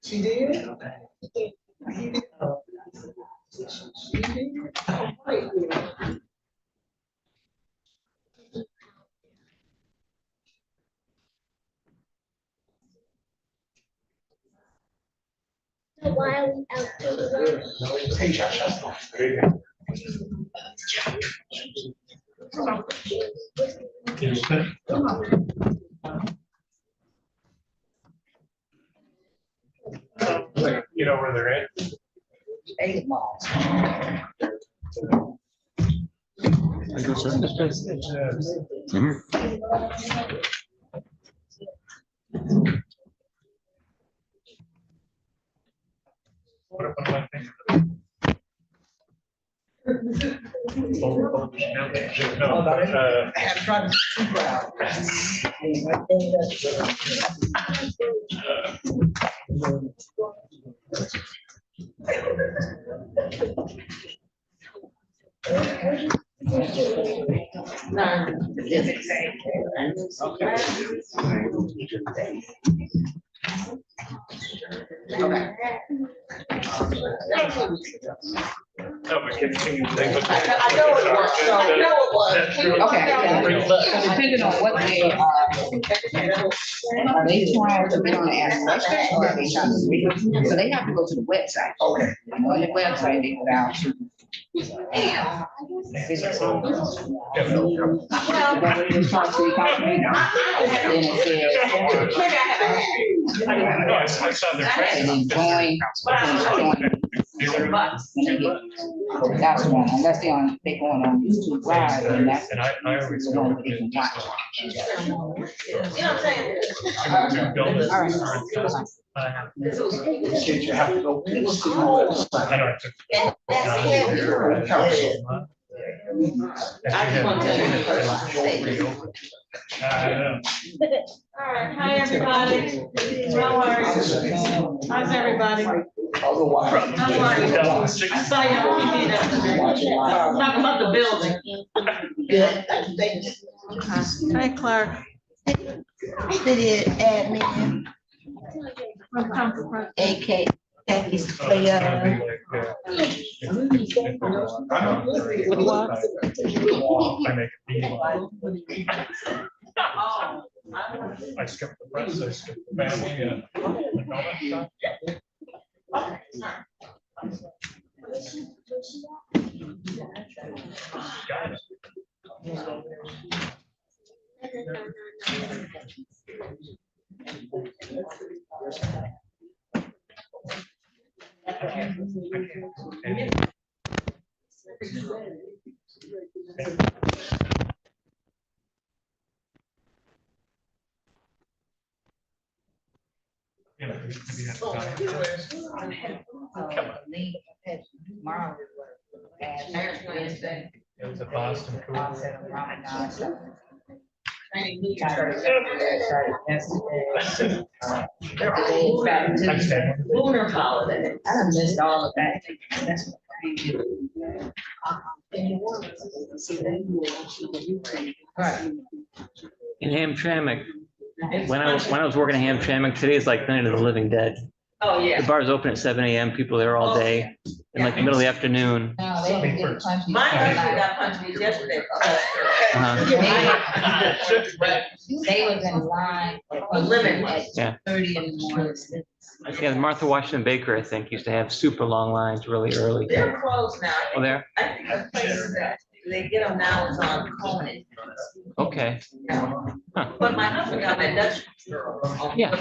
She did? Why are we out there? You know where they're at? 8 miles. I go, sir. What if I'm like, I had to try to super out. Okay. no, but can you think of- I know it was, so, I know it was. That's true. Okay. Depending on what they are they trying to get on the app or are they trying to read? So they have to go to the website. Okay. On the website, they go down to. And. Then it is trying to copy. Then it says. No, I saw their. And then join. And they get, that's the one, unless they on, they going on YouTube Live, and that's And I always the go one with that they can it. watch. You know what I'm saying? Build it. All right. You have to go. I know I took. I just want to tell you. I know. All right, hi, everybody. How are you? How's everybody? How are you? I saw you on TV yesterday. Talking about the building. Good. Hi, Clark. City admin, AK, Kathy's player. I make a beeline. I skipped the press, I skipped the family and all that stuff. Got it. It was a Boston cool. Lunar holiday. I done missed all of that. That's right. In Hamtramck, when I was working in Hamtramck, today is like night of the living dead. Oh, The yeah. bar's open at 7 a.m. People there all day, and like the middle of the afternoon. No, they didn't get punched. My husband got punched yesterday. They was in line Limit. Yeah. 30 in the morning. Yeah, the Martha Washington Baker, I think, used to have super long lines really early. They're closed now. Oh, there? I think the place that they get them now is on Conan. Okay. But my husband got that Dutch Yeah.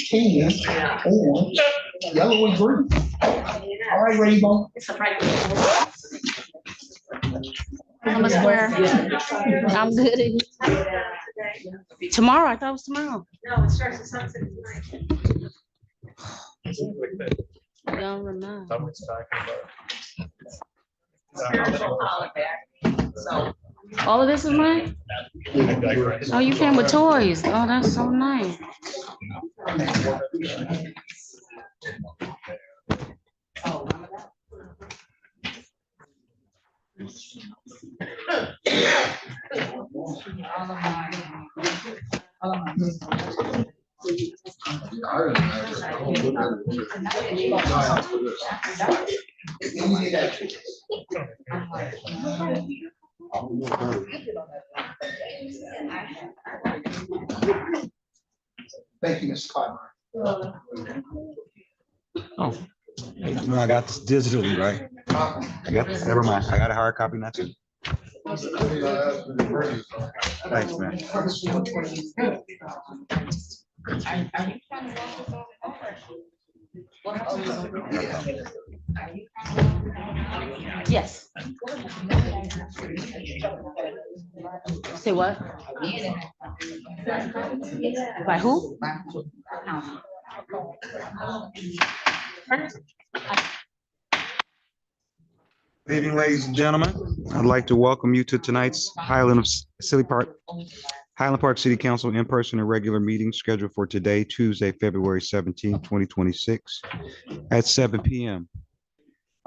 Tan, orange, yellow and green. All right, Rainbow. Thomas Square. I'm good. Tomorrow, I thought it was tomorrow. No, it starts at sunset tonight. Don't remember. Someone's talking Spiritual holiday. So. All of this is mine? about. Oh, you came with toys. Oh, that's so nice. Thank you, Mr. Carter. Oh, No, I got this digitally, right? I got, never mind. I got a hard copy now too. Thanks, man. Yes. Say what? By who? Good evening, ladies and gentlemen. I'd like to welcome you to tonight's Highland Park City Council in-person and regular meeting scheduled for today, Tuesday, February 17, 2026 at 7 p.m.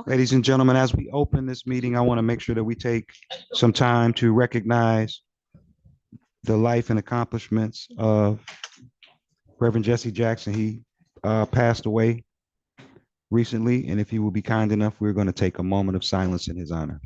Ladies and gentlemen, as we open this meeting, I want to make sure that we take some time to recognize the life and accomplishments of Reverend Jesse Jackson. He passed away recently, and if he will be kind enough, we're going to take a moment of silence in his honor.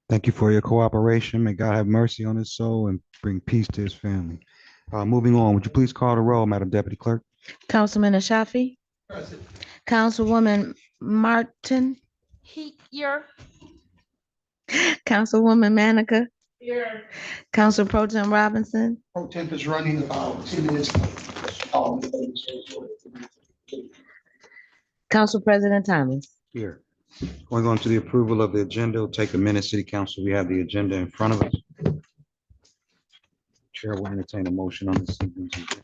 Thank you for your cooperation. May God have mercy on his soul and bring peace to his family. Moving on, would you please call the roll, Madam Deputy Clerk? Councilman Ashafi. Councilwoman Martin. Here. Councilwoman Manica. Here. Council Pro Tem Robinson. Pro temp is running about 2 minutes. Oh, Council President Thomas. Here. Going on to the approval of the agenda. It'll take a minute, City Council. We have the agenda in front of us. Chair will entertain a motion on this evening's agenda.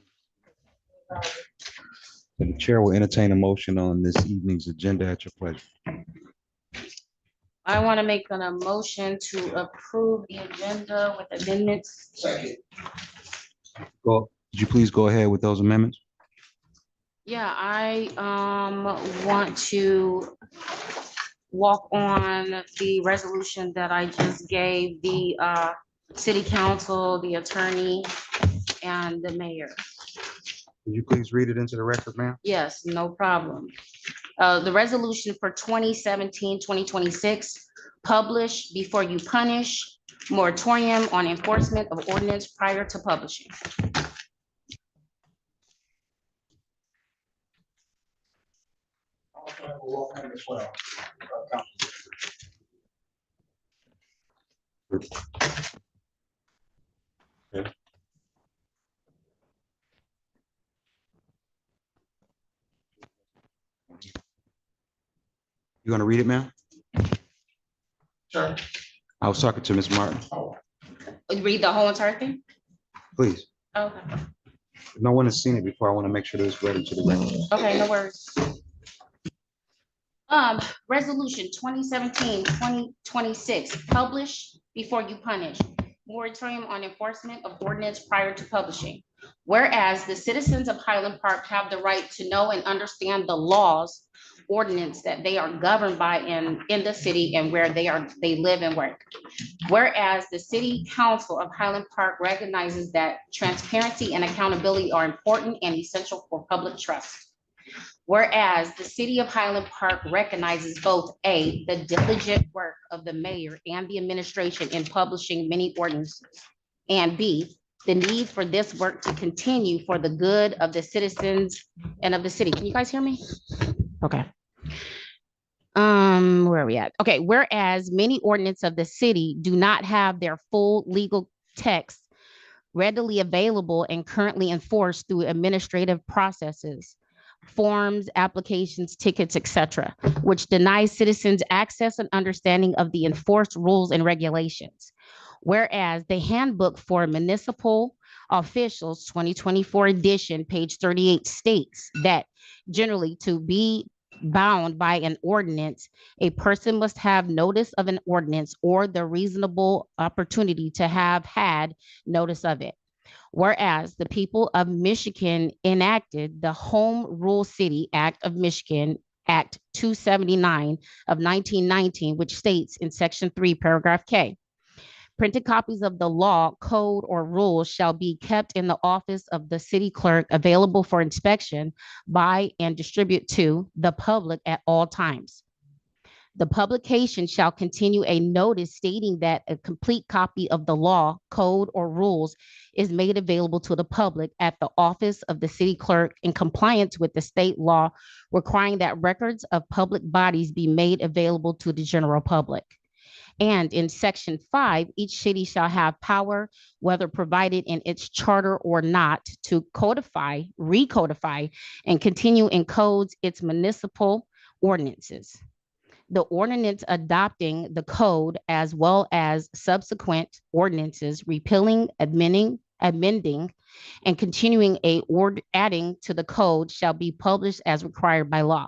The chair will entertain a motion on this evening's agenda at your pleasure. I want to make a motion to approve the agenda with amendments. second. Could you please go ahead with those amendments? Yeah, I want to walk on the resolution that I just gave the city council, the attorney, and the mayor. Could you please read it into the record, ma'am? Yes, no problem. The resolution for 2017-2026, publish before you punish, moratorium on enforcement of ordinance prior to publishing. As well. You going to read it, ma'am? Sure. I was talking to Ms. Martin. Read the whole entire thing? Please. Okay, No one has seen it before. I want to make sure that it's read into the record. okay, no worries. Resolution 2017-2026, publish before you punish, moratorium on enforcement of ordinance prior to publishing. Whereas the citizens of Highland Park have the right to know and understand the laws, ordinance that they are governed by in the city and where they live and work. Whereas the City Council of Highland Park recognizes that transparency and accountability are important and essential for public trust. Whereas the city of Highland Park recognizes both A, the diligent work of the mayor and the administration in publishing many ordinances, and B, the need for this work to continue for the good of the citizens and of the city. Can you guys hear me? Okay. Where are we at? Okay, whereas many ordinances of the city do not have their full legal text readily available and currently enforced through administrative processes, forms, applications, tickets, etc., which denies citizens access and understanding of the enforced rules and regulations. Whereas the handbook for municipal officials 2024 edition, page 38 states that generally to be bound by an ordinance, a person must have notice of an ordinance or the reasonable opportunity to have had notice of it. Whereas the people of Michigan enacted the Home Rule City Act of Michigan, Act 279 of 1919, which states in Section 3, Paragraph K, printed copies of the law, code, or rules shall be kept in the office of the city clerk, available for inspection by and distribute to the public at all times. The publication shall continue a notice stating that a complete copy of the law, code, or rules is made available to the public at the office of the city clerk in compliance with the state law requiring that records of public bodies be made available to the general public. And in Section 5, each city shall have power, whether provided in its charter or not, to codify, recodify, and continue in codes its municipal ordinances. The ordinance adopting the code as well as subsequent ordinances repealing, amending, and continuing adding to the code shall be published as required by law.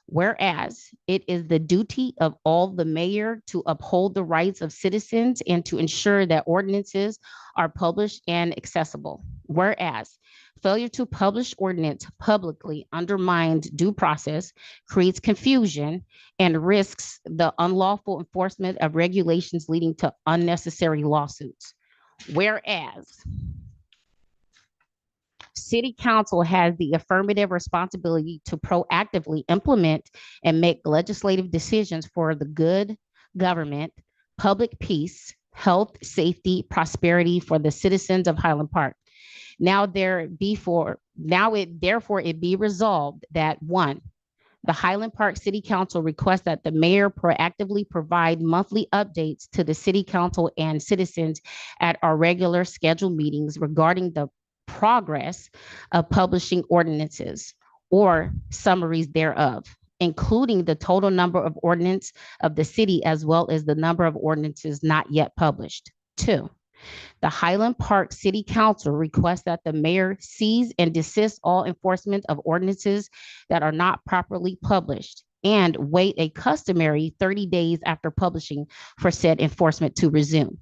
Whereas it is the duty of all the mayor to uphold the rights of citizens and to ensure that ordinances are published and accessible. Whereas failure to publish ordinance publicly undermines due process, creates confusion, and risks the unlawful enforcement of regulations leading to unnecessary lawsuits. Whereas City Council has the affirmative responsibility to proactively implement and make legislative decisions for the good government, public peace, health, safety, prosperity for the citizens of Highland Park. Now it be resolved that 1, the Highland Park City Council requests that the mayor proactively provide monthly updates to the city council and citizens at our regular scheduled meetings regarding the progress of publishing ordinances or summaries thereof, including the total number of ordinance of the city as well as the number of ordinances not yet published. 2, the Highland Park City Council requests that the mayor cease and desist all enforcement of ordinances that are not properly published and wait a customary 30 days after publishing for said enforcement to resume.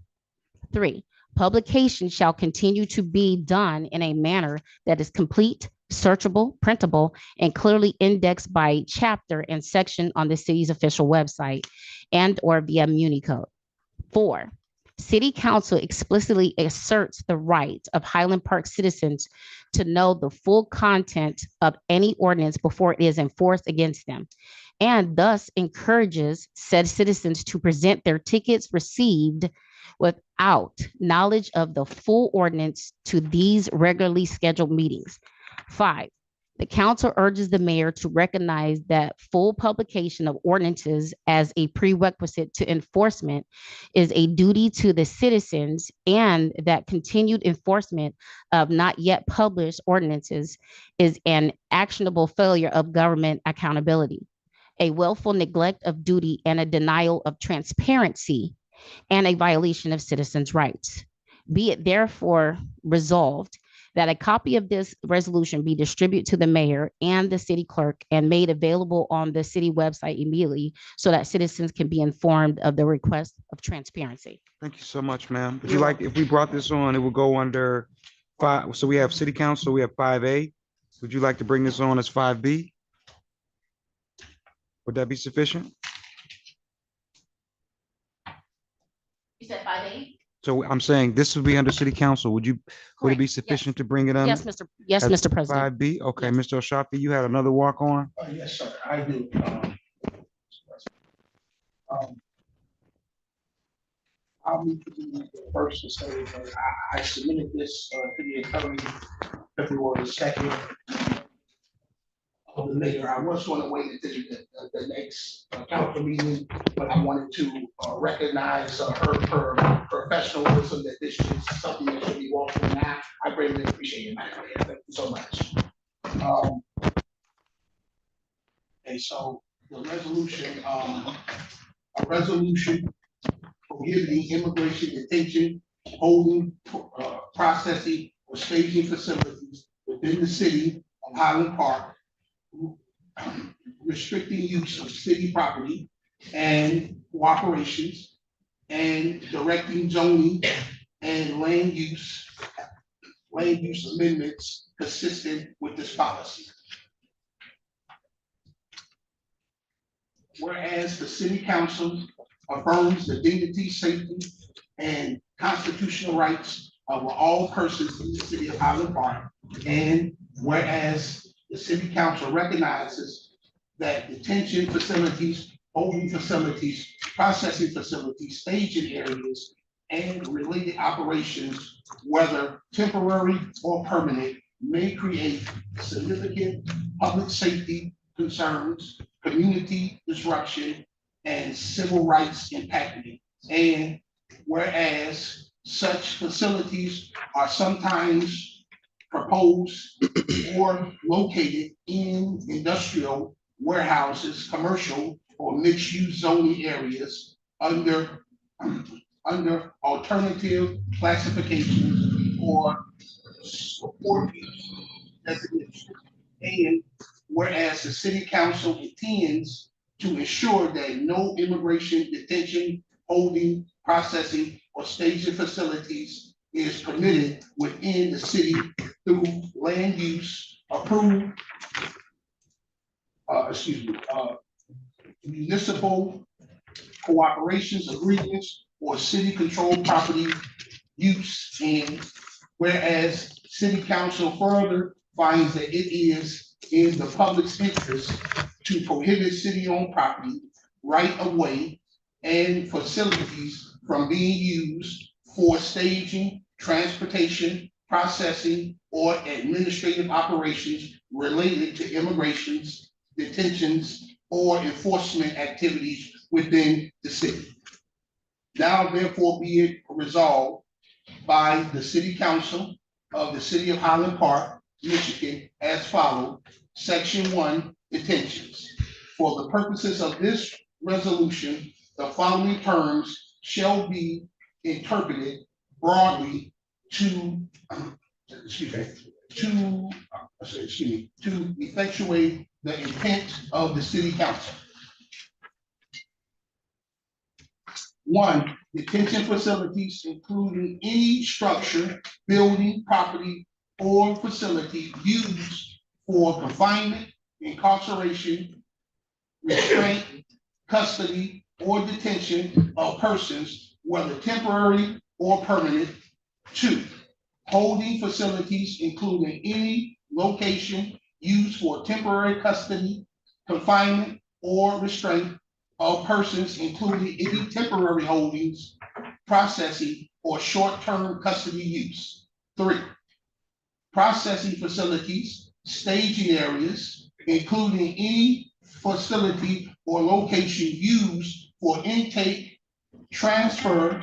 3, publication shall continue to be done in a manner that is complete, searchable, printable, and clearly indexed by chapter and section on the city's official website and or via MuniCode. 4, City Council explicitly asserts the right of Highland Park citizens to know the full content of any ordinance before it is enforced against them, and thus encourages said citizens to present their tickets received without knowledge of the full ordinance to these regularly scheduled meetings. 5, the council urges the mayor to recognize that full publication of ordinances as a prerequisite to enforcement is a duty to the citizens, and that continued enforcement of not yet published ordinances is an actionable failure of government accountability, a willful neglect of duty, and a denial of transparency, and a violation of citizens' rights. Be it therefore resolved that a copy of this resolution be distributed to the mayor and the city clerk and made available on the city website immediately so that citizens can be informed of the request of transparency. Thank you so much, ma'am. Would you like, if we brought this on, it will go under 5, so we have city council, we have 5A. Would you like to bring this on as 5B? Would that be sufficient? You said 5A? So I'm saying this would be under city council. Would it be Correct, yes. sufficient to bring it under? Yes, At Mr. President. 5B? Okay, Yes. Mr. Oshafi, you had another walk on? Yes, sir, I do. Um, I'll be the first to say that I submitted this to the attorney February 2nd. Of the mayor, I was going to wait until the next council meeting, but I wanted to recognize her professionalism, that this is something that should be walked through now. I greatly appreciate it, Madam Mayor. Thank you so much. And so the resolution, a resolution prohibiting immigration detention, holding, processing, or staging facilities within the city of Highland Park, restricting use of city property and operations, and directing zoning and land use amendments consistent with this policy. Whereas the city council affirms the dignity, safety, and constitutional rights of all persons in the city of Highland Park, and whereas the city council recognizes that detention facilities, holding facilities, processing facilities, staging areas, and related operations, whether temporary or permanent, may create significant public safety concerns, community disruption, and civil rights impacting. And whereas such facilities are sometimes proposed or located in industrial warehouses, commercial or mixed-use zoning areas under alternative classifications or support use designation. And whereas the city council intends to ensure that no immigration detention, holding, processing, or staging facilities is permitted within the city through land use approved, municipal cooperations agreements or city controlled property use. And whereas city council further finds that it is in the public's interest to prohibit city-owned property, right of way, and facilities from being used for staging, transportation, processing, or administrative operations related to immigrations, detentions, or enforcement activities within the city. Now therefore be it resolved by the city council of the city of Highland Park, Michigan, as follows. Section 1, detentions. For the purposes of this resolution, the following terms shall be interpreted broadly to effectuate the intent of the city council. 1, detention facilities, including any structure, building, property, or facility used for confinement, incarceration, restraint, custody, or detention of persons, whether temporary or permanent. 2, holding facilities, including any location used for temporary custody, confinement, or restraint of persons, including any temporary holdings, processing, or short-term custody use. 3, processing facilities, staging areas, including any facility or location used for intake, transfer,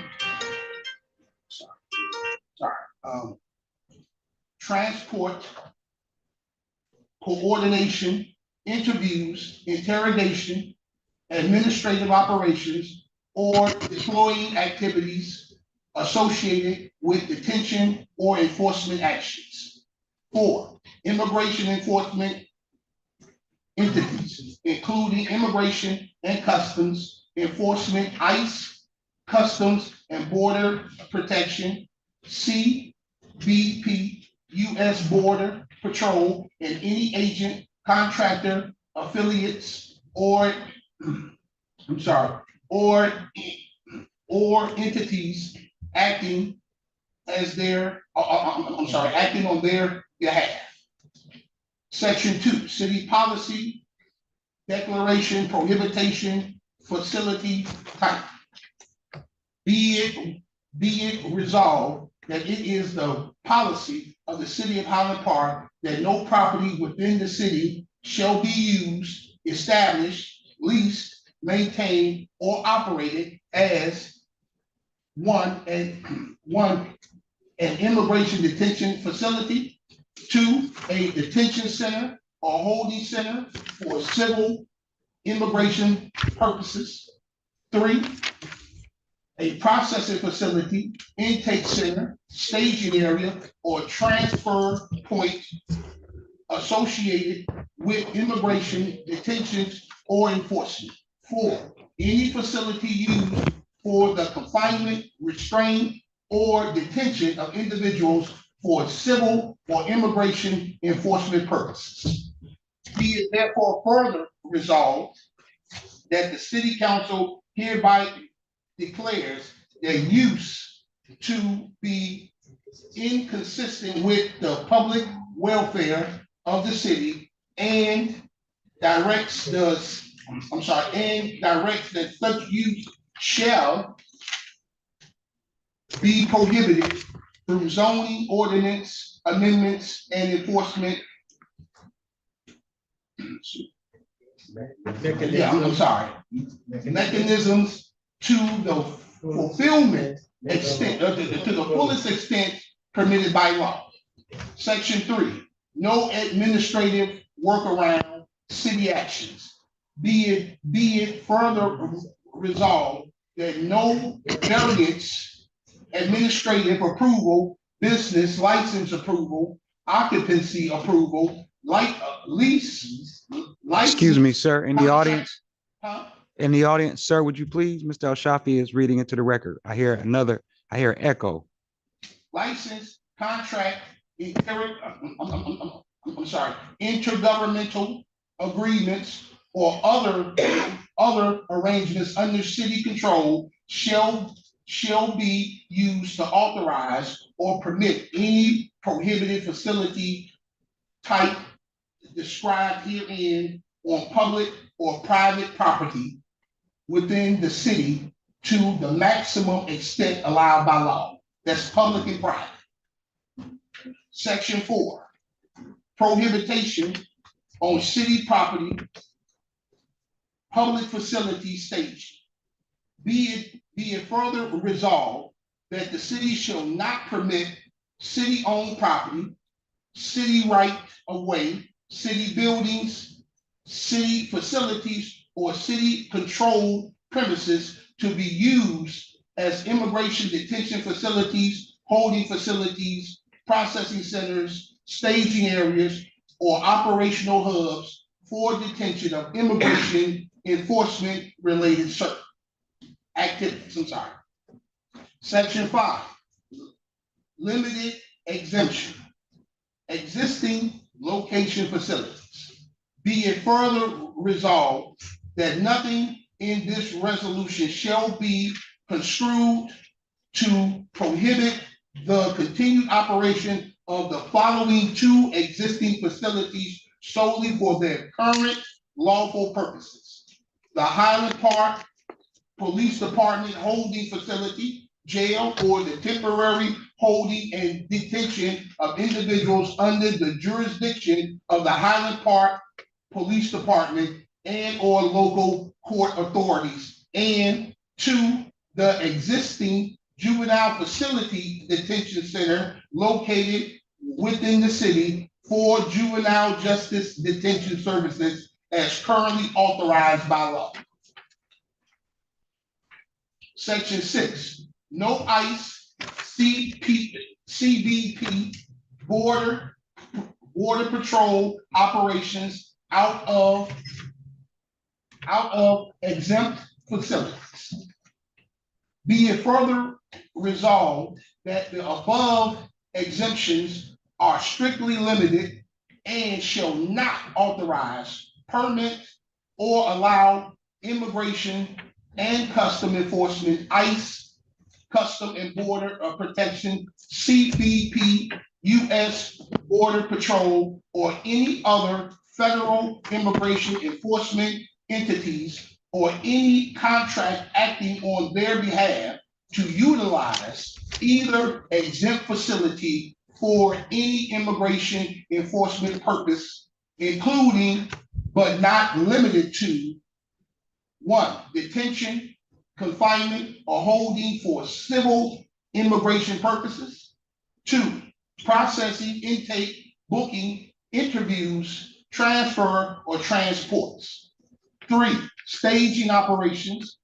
transport, coordination, interviews, interrogation, administrative operations, or deploying activities associated with detention or enforcement actions. 4, immigration enforcement entities, including immigration and customs enforcement, ICE, Customs and Border Protection, CBP, U.S. Border Patrol, and any agent, contractor, affiliates, or entities acting as their, acting on their behalf. Section 2, city policy, declaration, prohibition, facility type. Be it resolved that it is the policy of the city of Highland Park that no property within the city shall be used, established, leased, maintained, or operated as an immigration detention facility, 2, a detention center or holding center for civil immigration purposes, 3, a processing facility, intake center, staging area, or transfer point associated with immigration detentions or enforcement. 4, any facility used for the confinement, restraint, or detention of individuals for civil or immigration enforcement purposes. Be it therefore further resolved that the city council hereby declares their use to be inconsistent with the public welfare of the city and directs that such use shall be prohibited through zoning ordinance amendments and enforcement. Mechanisms to the fulfillment extent, to the fullest extent permitted by law. Section 3, no administrative workaround city actions. Be it further resolved that no variance, administrative approval, business license approval, occupancy approval, lease. Excuse me, sir, in the audience. Huh? In the audience, sir, would you please? Mr. Al-Shafi is reading into the record. I hear echo. License, contract, intergovernmental agreements or other arrangements under city control shall be used to authorize or permit any prohibited facility type described herein on public or private property within the city to the maximum extent allowed by law. That's public and private. Section 4, prohibition on city property, public facility staging. Be it further resolved that the city shall not permit city-owned property, city right of way, city buildings, city facilities, or city-controlled premises to be used as immigration detention facilities, holding facilities, processing centers, staging areas, or operational hubs for detention of immigration enforcement related activities. Section 5, limited exemption, existing location facilities. Be it further resolved that nothing in this resolution shall be construed to prohibit the continued operation of the following 2 existing facilities solely for their current lawful purposes. The Highland Park Police Department holding facility, jail, or the temporary holding and detention of individuals under the jurisdiction of the Highland Park Police Department and or local court authorities, and 2, the existing juvenile facility detention center located within the city for juvenile justice detention services as currently authorized by law. Section 6, no ICE, CBP, border patrol operations out of exempt facilities. Be it further resolved that the above exemptions are strictly limited and shall not authorize, permit, or allow immigration and custom enforcement, ICE, Custom and Border Protection, CBP, U.S. Border Patrol, or any other federal immigration enforcement entities or any contract acting on their behalf to utilize either exempt facility for any immigration enforcement purpose, including but not limited to: 1, detention, confinement, or holding for civil immigration purposes; 2, processing, intake, booking, interviews, transfer, or transports; 3, staging operations,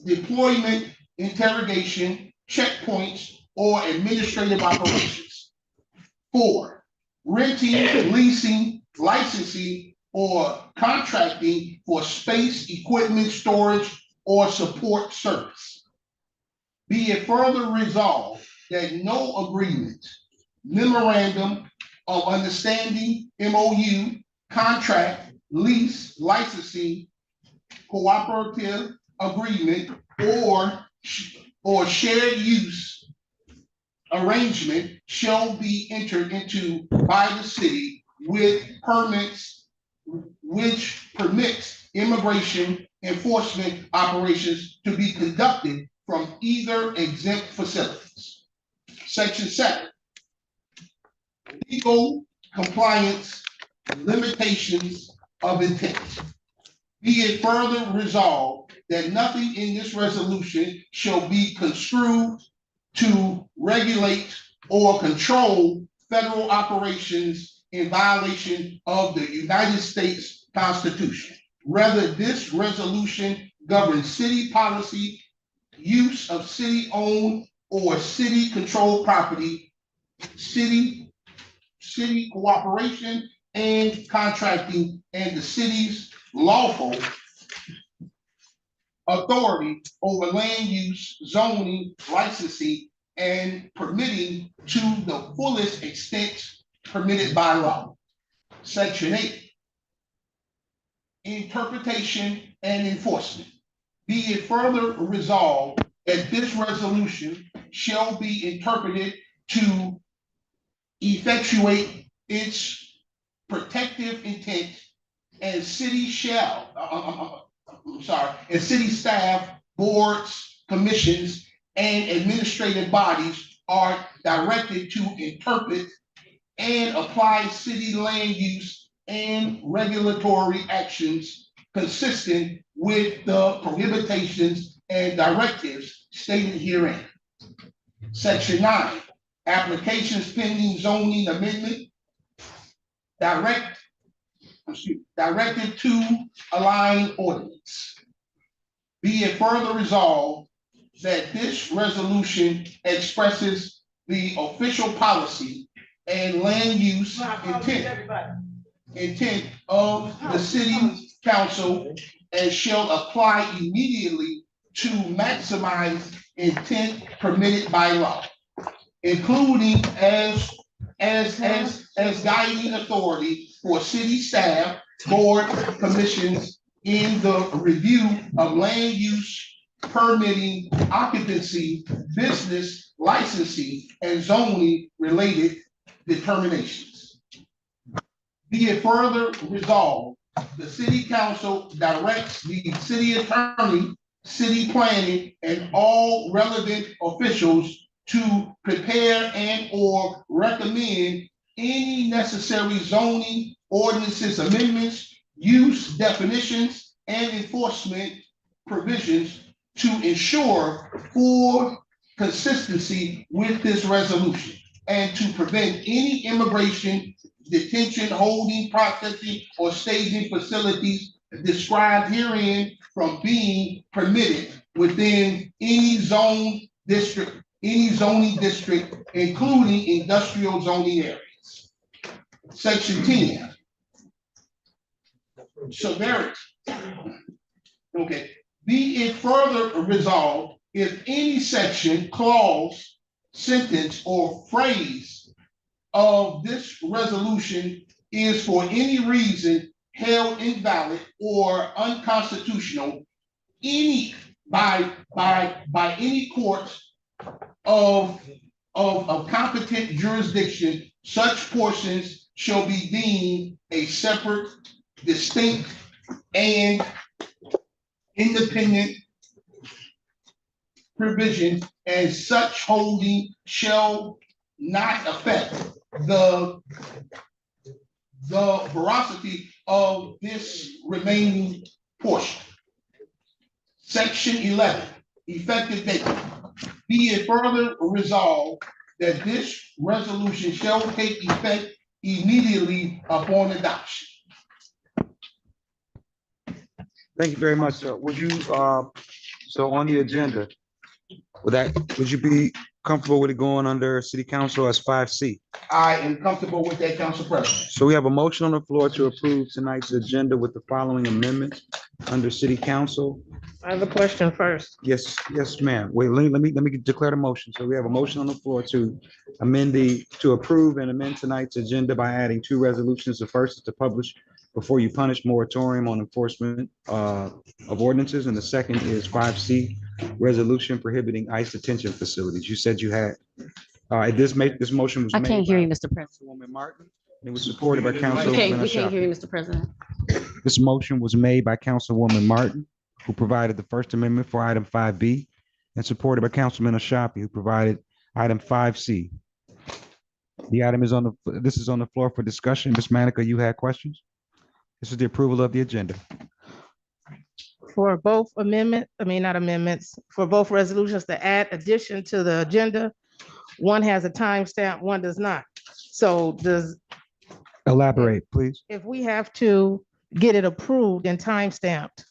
deployment, interrogation, checkpoints, or administrative operations; 4, renting, leasing, licensing, or contracting for space, equipment, storage, or support service. Be it further resolved that no agreement, memorandum of understanding, MOU, contract, lease, licensing, cooperative agreement, or shared use arrangement shall be entered into by the city with permits which permits immigration enforcement operations to be conducted from either exempt facilities. Section 7, legal compliance limitations of intent. Be it further resolved that nothing in this resolution shall be construed to regulate or control federal operations in violation of the United States Constitution. Rather, this resolution governs city policy, use of city-owned or city-controlled property, city cooperation and contracting, and the city's lawful authority over land use, zoning, licensing, and permitting to the fullest extent permitted by law. Section 8, interpretation and enforcement. Be it further resolved that this resolution shall be interpreted to effectuate its protective intent, and city staff, boards, commissions, and administrative bodies are directed to interpret and apply city land use and regulatory actions consistent with the prohibitions and directives stated herein. Section 9, applications pending zoning amendment, directed to align ordinance. Be it further resolved that this resolution expresses the official policy and land use intent of the city council and shall apply immediately to maximize intent permitted by law, including as guiding authority for city staff, board, commissions in the review of land use, permitting, occupancy, business licensing, and zoning related determinations. Be it further resolved, the city council directs the city attorney, city planning, and all relevant officials to prepare and or recommend any necessary zoning ordinances amendments, use definitions, and enforcement provisions to ensure full consistency with this resolution and to prevent any immigration, detention, holding, processing, or staging facilities described herein from being permitted within any zoning district, including industrial zoning areas. Section 10. Severity. Okay. Be it further resolved, if any section, clause, sentence, or phrase of this resolution is for any reason held invalid or unconstitutional, any by any court of competent jurisdiction, such portions shall be deemed a separate, distinct, and independent provision, and such holding shall not affect the veracity of this remaining portion. Section 11, effective date. Be it further resolved that this resolution shall take effect immediately upon adoption. Thank you very much, sir. Would you, so on the agenda, would you be comfortable with it going under city council as 5C? I am comfortable with that, Council President. So we have a motion on the floor to approve tonight's agenda with the following amendments under city council. I have a question first. Yes, yes, ma'am. Wait, let me declare the motion. So we have a motion on the floor to approve and amend tonight's agenda by adding two resolutions. The first is to publish before you punish moratorium on enforcement of ordinances, and the second is 5C, resolution prohibiting ICE detention facilities. You said you had, this motion was I made can't hear by you, Mr. President. Councilwoman Martin, and it was supported by We Councilwoman can't hear Ashafi. you, Mr. President. This motion was made by Councilwoman Martin, who provided the First Amendment for item 5B, and supported by Councilman Ashafi, who provided item 5C. The item is this is on the floor for discussion. Ms. Manica, you had questions? This is the approval of the agenda. For both not amendments, for both resolutions to add addition to the agenda, one has a timestamp, one does not. So Elaborate, please. if we have to get it approved and timestamped,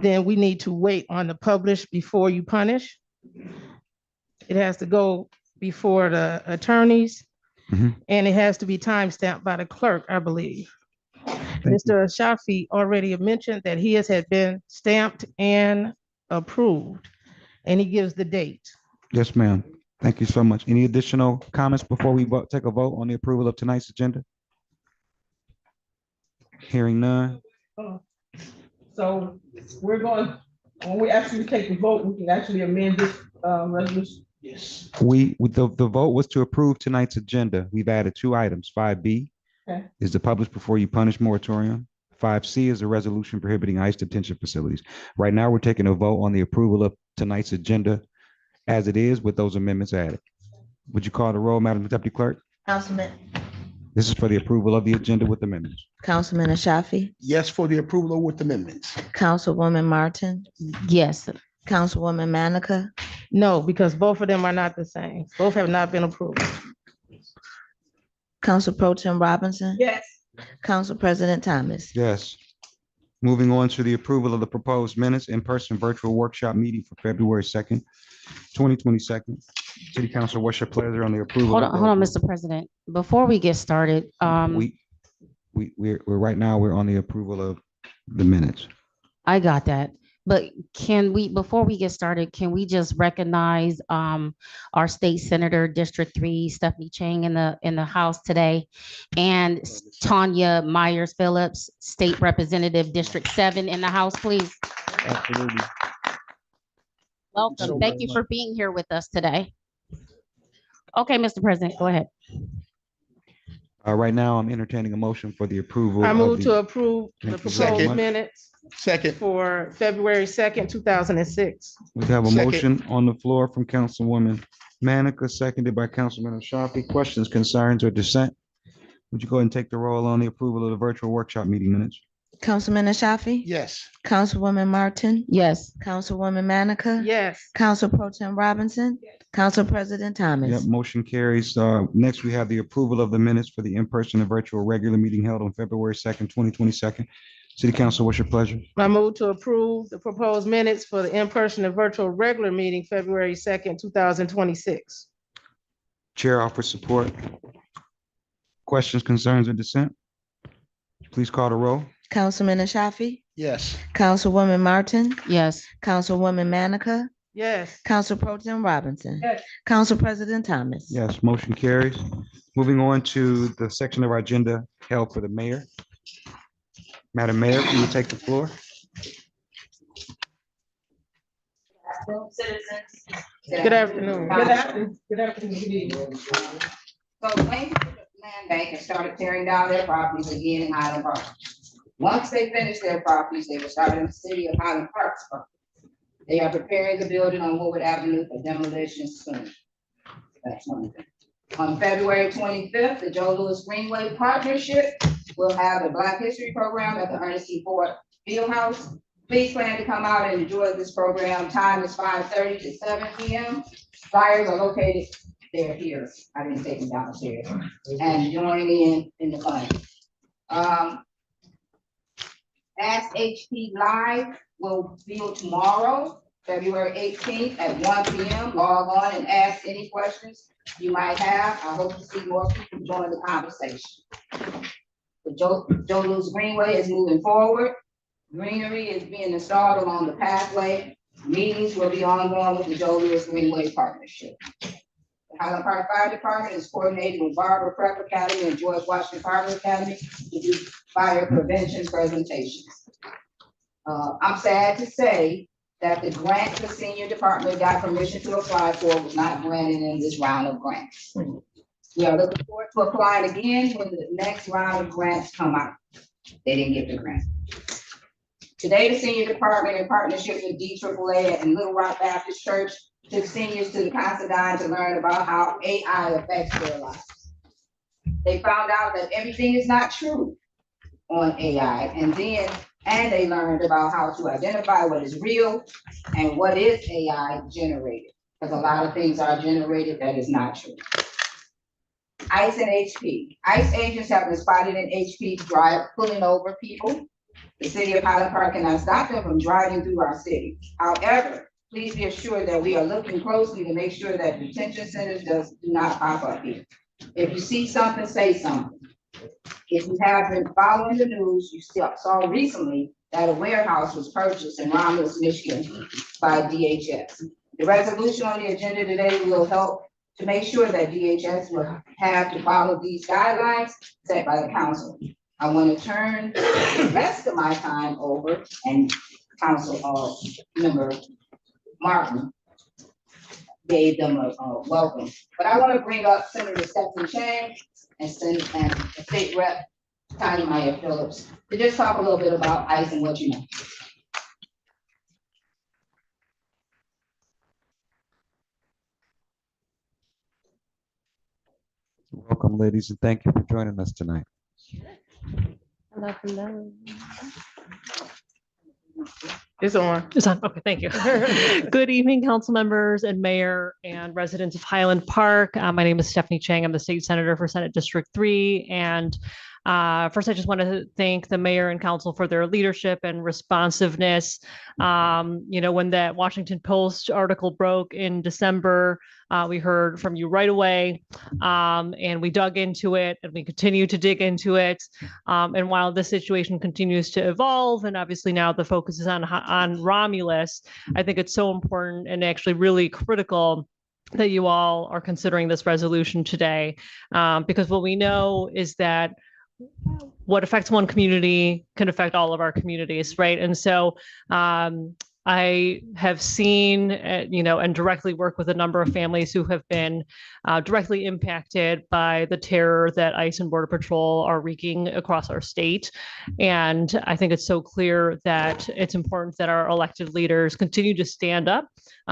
then we need to wait on the publish before you punish. It has to go before the attorneys, Mhm. and it has to be timestamped by the clerk, I believe. Mr. Shafi already mentioned that his had been stamped and approved, and he gives the date. Yes, ma'am. Thank you so much. Any additional comments before we take a vote on the approval of tonight's agenda? Hearing none. So we're going, when we actually take the vote, we can actually amend this resolution. Yes. The vote was to approve tonight's agenda. We've added two items. 5B Okay. is the publish before you punish moratorium. 5C is a resolution prohibiting ICE detention facilities. Right now, we're taking a vote on the approval of tonight's agenda as it is with those amendments added. Would you call the roll, Madam Deputy Clerk? Councilman, This is for the approval of the agenda with amendments. Councilman Ashafi, Yes, for the approval with amendments. Councilwoman Martin, Yes, Councilwoman Manica, No, because both of them are not the same. Both have not been approved. Council Pro Tem Robinson, Yes. Council President Thomas. Yes. Moving on to the approval of the proposed minutes in-person virtual workshop meeting for February 2nd, 2022. City Council, what's your pleasure on the approval? hold on, Mr. President. Before we get started, We're right now, we're on the approval of the minutes. I got that. But can we, before we get started, can we just recognize our state senator, District 3, Stephanie Chang in the house today, and Tanya Myers Phillips, State Representative, District 7 in the house, please? Absolutely. Welcome. Thank you for being here with us today. Okay, Mr. President, go ahead. Right now, I'm entertaining a motion for the approval. I of move to the- approve the Thank you proposed very much. minutes Second. for February 2nd, 2006. We have a Second. motion on the floor from Councilwoman Manica, seconded by Councilman Ashafi. Questions, concerns, or dissent? Would you go ahead and take the roll on the approval of the virtual workshop meeting minutes? Councilman Ashafi, Yes. Councilwoman Martin, Yes, Councilwoman Manica, Yes, Council Pro Tem Robinson, Council President Yep, Thomas. motion carries. Next, we have the approval of the minutes for the in-person and virtual regular meeting held on February 2nd, 2022. City Council, what's your pleasure? I move to approve the proposed minutes for the in-person and virtual regular meeting, February 2nd, 2026. Chair offers support. Questions, concerns, or dissent? Please call the roll. Councilman Ashafi, Yes. Councilwoman Martin, yes, Councilwoman Manica, Yes, Council Pro Tem Robinson, Yes. Council President Thomas. Yes, motion carries. Moving on to the section of our agenda held for the mayor. Madam Mayor, can you take the floor? afternoon, citizens. Good afternoon. Good afternoon. Good afternoon. Good evening. So the Wayne Land Bank has started tearing down their properties again in Highland Park. Once they finish their properties, they will start in the city of Highland Park's property. They are preparing the building on Woodward Avenue for demolition soon. That's one thing. On February 25th, the Joe Louis Greenway Partnership will have a Black History Program at the Ernest C. Ford Fieldhouse. Please plan to come out and enjoy this program. Time is 5:30 to 7 p.m. Flyers are located, they're here. I didn't take them downstairs. And join in the fun. Ask HP Live will be tomorrow, February 18th at 1 p.m. Log on and ask any questions you might have. I hope to see more people join the conversation. The Joe Louis Greenway is moving forward. Greenery is being installed along the pathway. Meetings will be ongoing with the Joe Louis Greenway Partnership. The Highland Park Fire Department is coordinating with Barber Prep Academy and George Washington Fire Academy to do fire prevention presentations. I'm sad to say that the grant the senior department got permission to apply for was not granted in this round of grants. We are looking forward to applying again when the next round of grants come out. They didn't get the grant. Today, the senior department, in partnership with DAAA and Little Rock Baptist Church, took seniors to the Considine to learn about how AI affects their lives. They found out that everything is not true on AI, and they learned about how to identify what is real and what is AI generated, because a lot of things are generated that is not true. ICE and HP. ICE agents have been spotted in HP drive pulling over people. The city of Highland Park cannot stop them from driving through our city. However, please be assured that we are looking closely to make sure that detention centers do not pop up here. If you see something, say something. If you have been following the news, you saw recently that a warehouse was purchased in Romulus, Michigan by DHS. The resolution on the agenda today will help to make sure that DHS will have to follow these guidelines set by the council. I want to turn the rest of my time over and Council Member Martin gave them a welcome. But I want to bring up Senator Stephanie Chang and State Rep Tanya Maya Phillips to just talk a little bit about ICE and what you know. Welcome, ladies, and thank you for joining us tonight. Hello, hello. It's on. It's on. Okay, thank you. Good evening, council members and mayor and residents of Highland Park. My name is Stephanie Chang. I'm the state senator for Senate District 3. And first, I just want to thank the mayor and council for their leadership and responsiveness. When that Washington Post article broke in December, we heard from you right away, and we dug into it, and we continue to dig into it. And while this situation continues to evolve, and obviously now the focus is on Romulus, I think it's so important and actually really critical that you all are considering this resolution today, because what we know is that what affects one community can affect all of our communities, right? And so I have seen, and directly work with a number of families who have been directly impacted by the terror that ICE and Border Patrol are wreaking across our state. And I think it's so clear that it's important that our elected leaders continue to stand up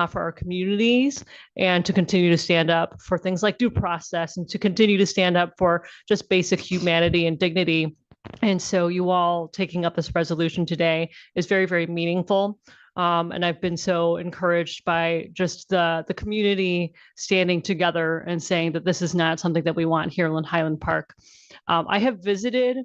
for our communities and to continue to stand up for things like due process and to continue to stand up for just basic humanity and dignity. And so you all taking up this resolution today is very, very meaningful. And I've been so encouraged by just the community standing together and saying that this is not something that we want here in Highland Park. I have visited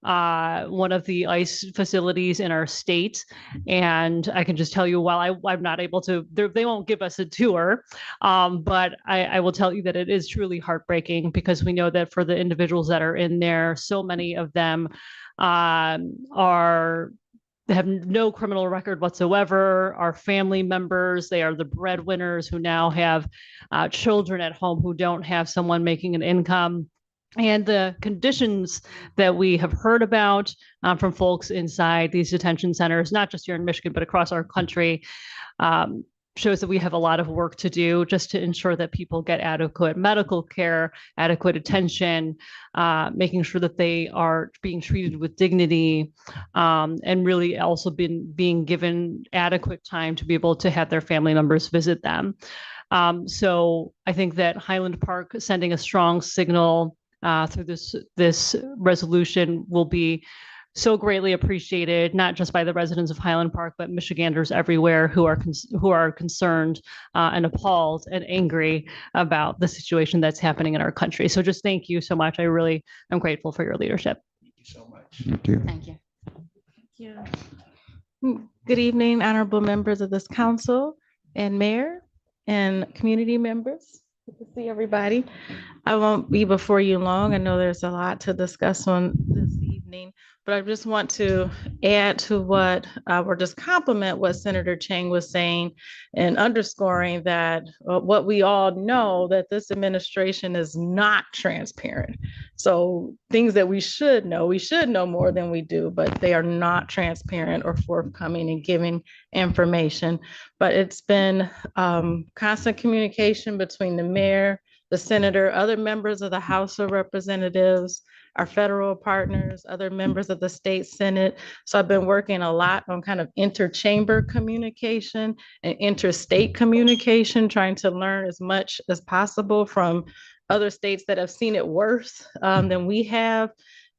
one of the ICE facilities in our state, and I can just tell you, while I'm not able to, they won't give us a tour, but I will tell you that it is truly heartbreaking, because we know that for the individuals that are in there, so many of them they have no criminal record whatsoever, are family members. They are the breadwinners who now have children at home who don't have someone making an income. And the conditions that we have heard about from folks inside these detention centers, not just here in Michigan, but across our country, shows that we have a lot of work to do just to ensure that people get adequate medical care, adequate attention, making sure that they are being treated with dignity, and really also being given adequate time to be able to have their family members visit them. So I think that Highland Park sending a strong signal through this resolution will be so greatly appreciated, not just by the residents of Highland Park, but Michiganders everywhere who are concerned and appalled and angry about the situation that's happening in our country. So just thank you so much. I really am grateful for your leadership. Thank you so much. Thank you. Thank you. Good evening, honorable members of this council and mayor and community members. Good to see everybody. I won't be before you long. I know there's a lot to discuss on this evening, but I just want to add to what, or just compliment what Senator Chang was saying and underscoring that what we all know, that this administration is not transparent. So things that we should know more than we do, but they are not transparent or forthcoming in giving information. But it's been constant communication between the mayor, the senator, other members of the House of Representatives, our federal partners, other members of the state Senate. So I've been working a lot on kind of interchamber communication and interstate communication, trying to learn as much as possible from other states that have seen it worse than we have.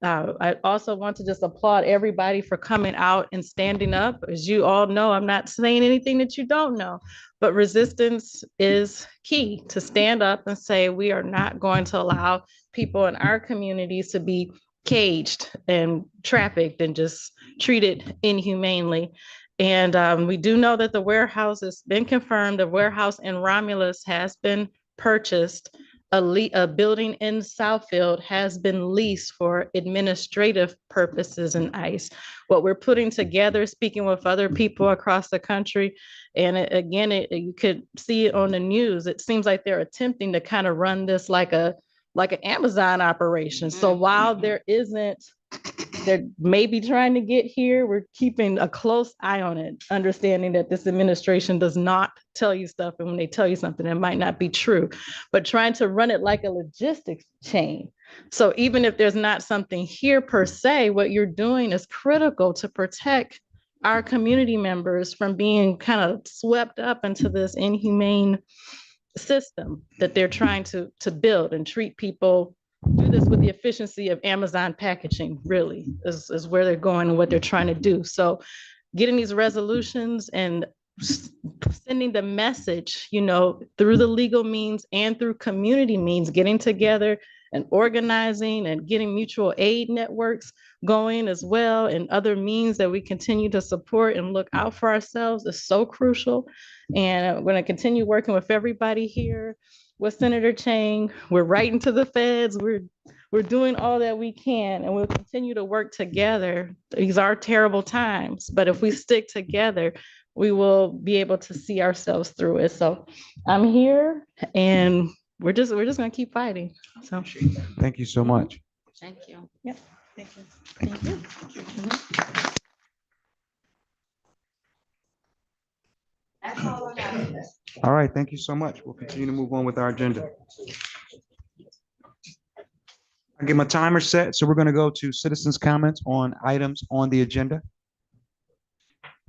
I also want to just applaud everybody for coming out and standing up. As you all know, I'm not saying anything that you don't know, but resistance is key. To stand up and say, we are not going to allow people in our communities to be caged and trafficked and just treated inhumanely. And we do know that the warehouse has been confirmed. The warehouse in Romulus has been purchased. A building in Southfield has been leased for administrative purposes in ICE. What we're putting together, speaking with other people across the country, and you could see it on the news. It seems like they're attempting to kind of run this like an Amazon operation. So while they're maybe trying to get here, we're keeping a close eye on it, understanding that this administration does not tell you stuff, and when they tell you something, it might not be true, but trying to run it like a logistics chain. So even if there's not something here per se, what you're doing is critical to protect our community members from being kind of swept up into this inhumane system that they're trying to build and treat people. Do this with the efficiency of Amazon packaging, really, is where they're going and what they're trying to do. So getting these resolutions and sending the message, through the legal means and through community means, getting together and organizing and getting mutual aid networks going as well, and other means that we continue to support and look out for ourselves is so crucial. And I'm going to continue working with everybody here, with Senator Chang. We're writing to the feds. We're doing all that we can, and we'll continue to work together. These are terrible times, but if we stick together, we will be able to see ourselves through it. So I'm here, and we're just gonna keep fighting. So Thank you so much. Thank you. Yep. Thank you. Thank you. That's all I have. All right, thank you so much. We'll continue to move on with our agenda. I get my timer set, so we're going to go to citizens' comments on items on the agenda.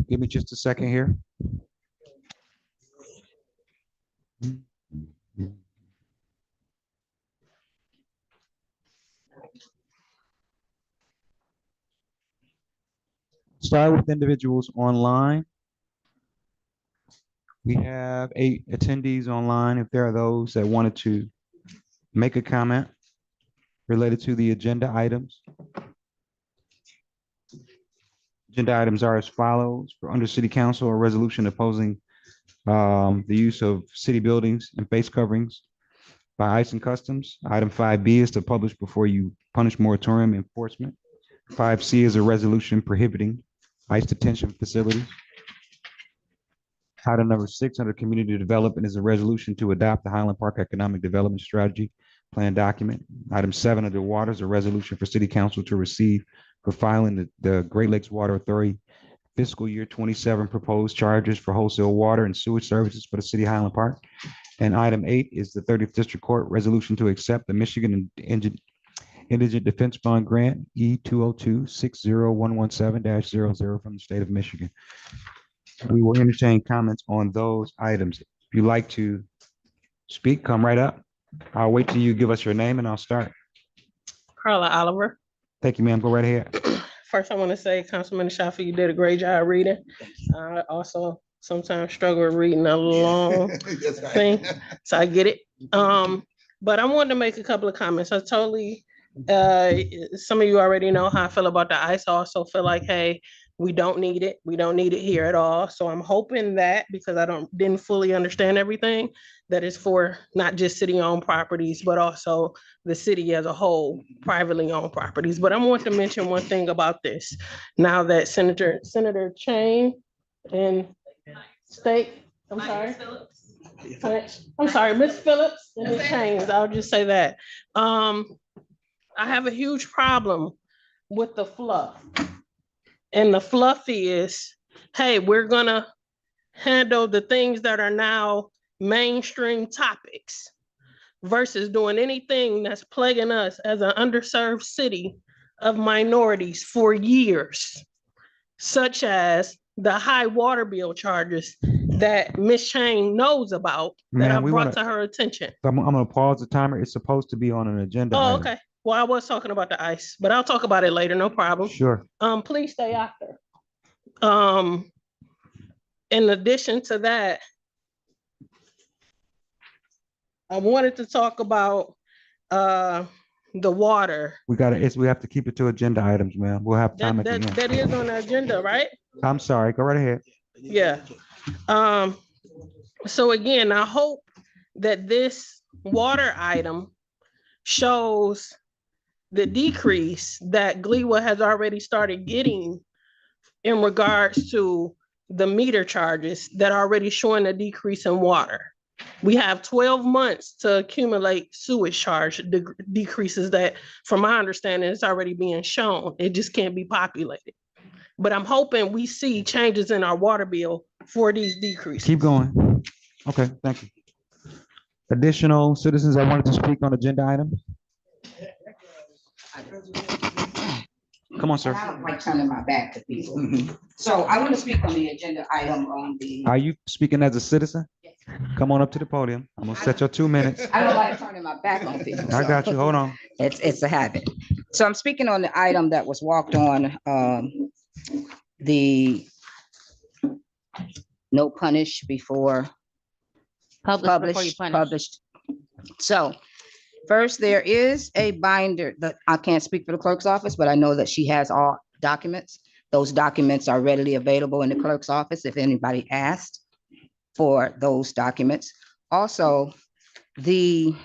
Give me just a second here. Start with individuals online. We have 8 attendees online. If there are those that wanted to make a comment related to the agenda items. Agenda items are as follows: for under City Council, a resolution opposing the use of city buildings and face coverings by ICE and Customs. Item 5B is to publish before you punish moratorium enforcement. 5C is a resolution prohibiting ICE detention facilities. Item number 6 under community development is a resolution to adopt the Highland Park Economic Development Strategy Plan document. Item 7 under water is a resolution for City Council to receive for filing the Great Lakes Water Authority fiscal year 27 proposed charges for wholesale water and sewage services for the city of Highland Park. And item 8 is the 30th District Court resolution to accept the Michigan Indigent Defense Fund Grant E202-60117-00 from the state of Michigan. We will entertain comments on those items. If you'd like to speak, come right up. I'll wait till you give us your name and I'll start. Carla Oliver. Thank you, ma'am. Go right ahead. First, I want to say, Councilman Shafi, you did a great job reading. I also sometimes struggle with reading a long thing, so I get it. But I wanted to make a couple of comments. I totally, some of you already know how I feel about the ice. I also feel like, hey, we don't need it. We don't need it here at all. So I'm hoping that, because I didn't fully understand everything, that is for not just city-owned properties, but also the city as a whole, privately owned properties. But I want to mention one thing about this. Now that Senator Chang and Miss Phillips and Ms. Chains, I'll just say that. I have a huge problem with the fluff. And the fluff is, hey, we're gonna handle the things that are now mainstream topics versus doing anything that's plaguing us as an underserved city of minorities for years, such as the high water bill charges that Ms. Chang knows about that I brought to her attention. I'm gonna pause the timer. It's supposed to be on an agenda. Oh, okay. Well, I was talking about the ice, but I'll talk about it later, no problem. Sure. Please stay after. In addition to that, I wanted to talk about the water. We have to keep it to agenda items, ma'am. We'll have time at the end. That is on the agenda, right? I'm sorry. Go right ahead. Yeah. So again, I hope that this water item shows the decrease that GLEWA has already started getting in regards to the meter charges that are already showing a decrease in water. We have 12 months to accumulate sewage charge decreases that, from my understanding, is already being shown. It just can't be populated. But I'm hoping we see changes in our water bill for these decreases. Keep going. Okay, thank you. Additional citizens that wanted to speak on agenda items? Come on, sir. I don't like turning my back to people. So I want to speak on the agenda item on the. Are you speaking as a citizen? Yes. Come on up to the podium. I'm gonna set your 2 minutes. I don't like turning my back on people. I got you. Hold on. It's a habit. So I'm speaking on the item that was walked on, the no punish before published. So first, there is a binder that I can't speak for the clerk's office, but I know that she has all documents. Those documents are readily available in the clerk's office if anybody asked for those documents. Also, the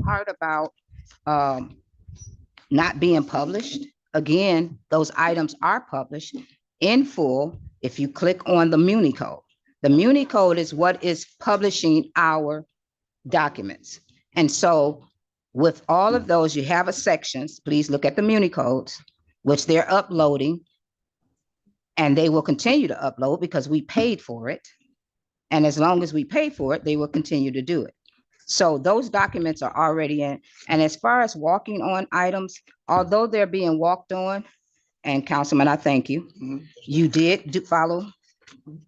part about not being published, again, those items are published in full if you click on the Muni code. The Muni code is what is publishing our documents. And so with all of those, you have a sections. Please look at the Muni codes, which they're uploading. And they will continue to upload because we paid for it. And as long as we pay for it, they will continue to do it. So those documents are already in. And as far as walking on items, although they're being walked on, and Councilman, I thank you. You did follow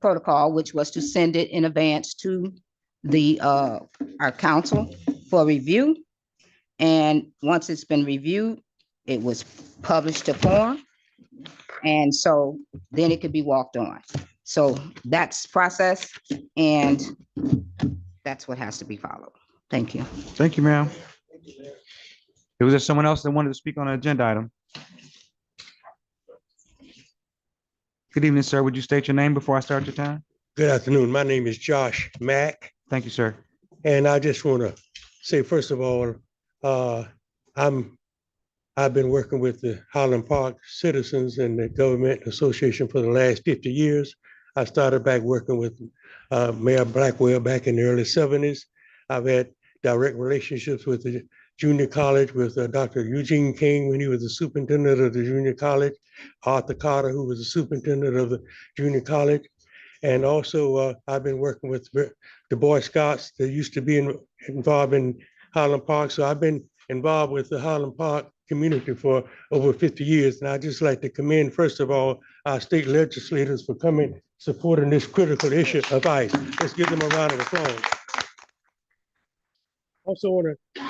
protocol, which was to send it in advance to the our council for review. And once it's been reviewed, it was published to form. And so then it could be walked on. So that's process and that's what has to be followed. Thank you. Thank you, ma'am. Was there someone else that wanted to speak on an agenda item? Good evening, sir. Would you state your name before I start your time? Good afternoon. My name is Josh Mack. Thank you, sir. And I just want to say, first of all, I've been working with the Highland Park citizens and the government association for the last 50 years. I started back working with Mayor Blackwell back in the early 70s. I've had direct relationships with the junior college with Dr. Eugene King when he was the superintendent of the junior college, Arthur Carter, who was the superintendent of the junior college. And also, I've been working with the Boy Scouts that used to be involved in Highland Park. So I've been involved with the Highland Park community for over 50 years. And I'd just like to commend, first of all, our state legislators for coming, supporting this critical issue of ICE. Let's give them a round of applause. Also want to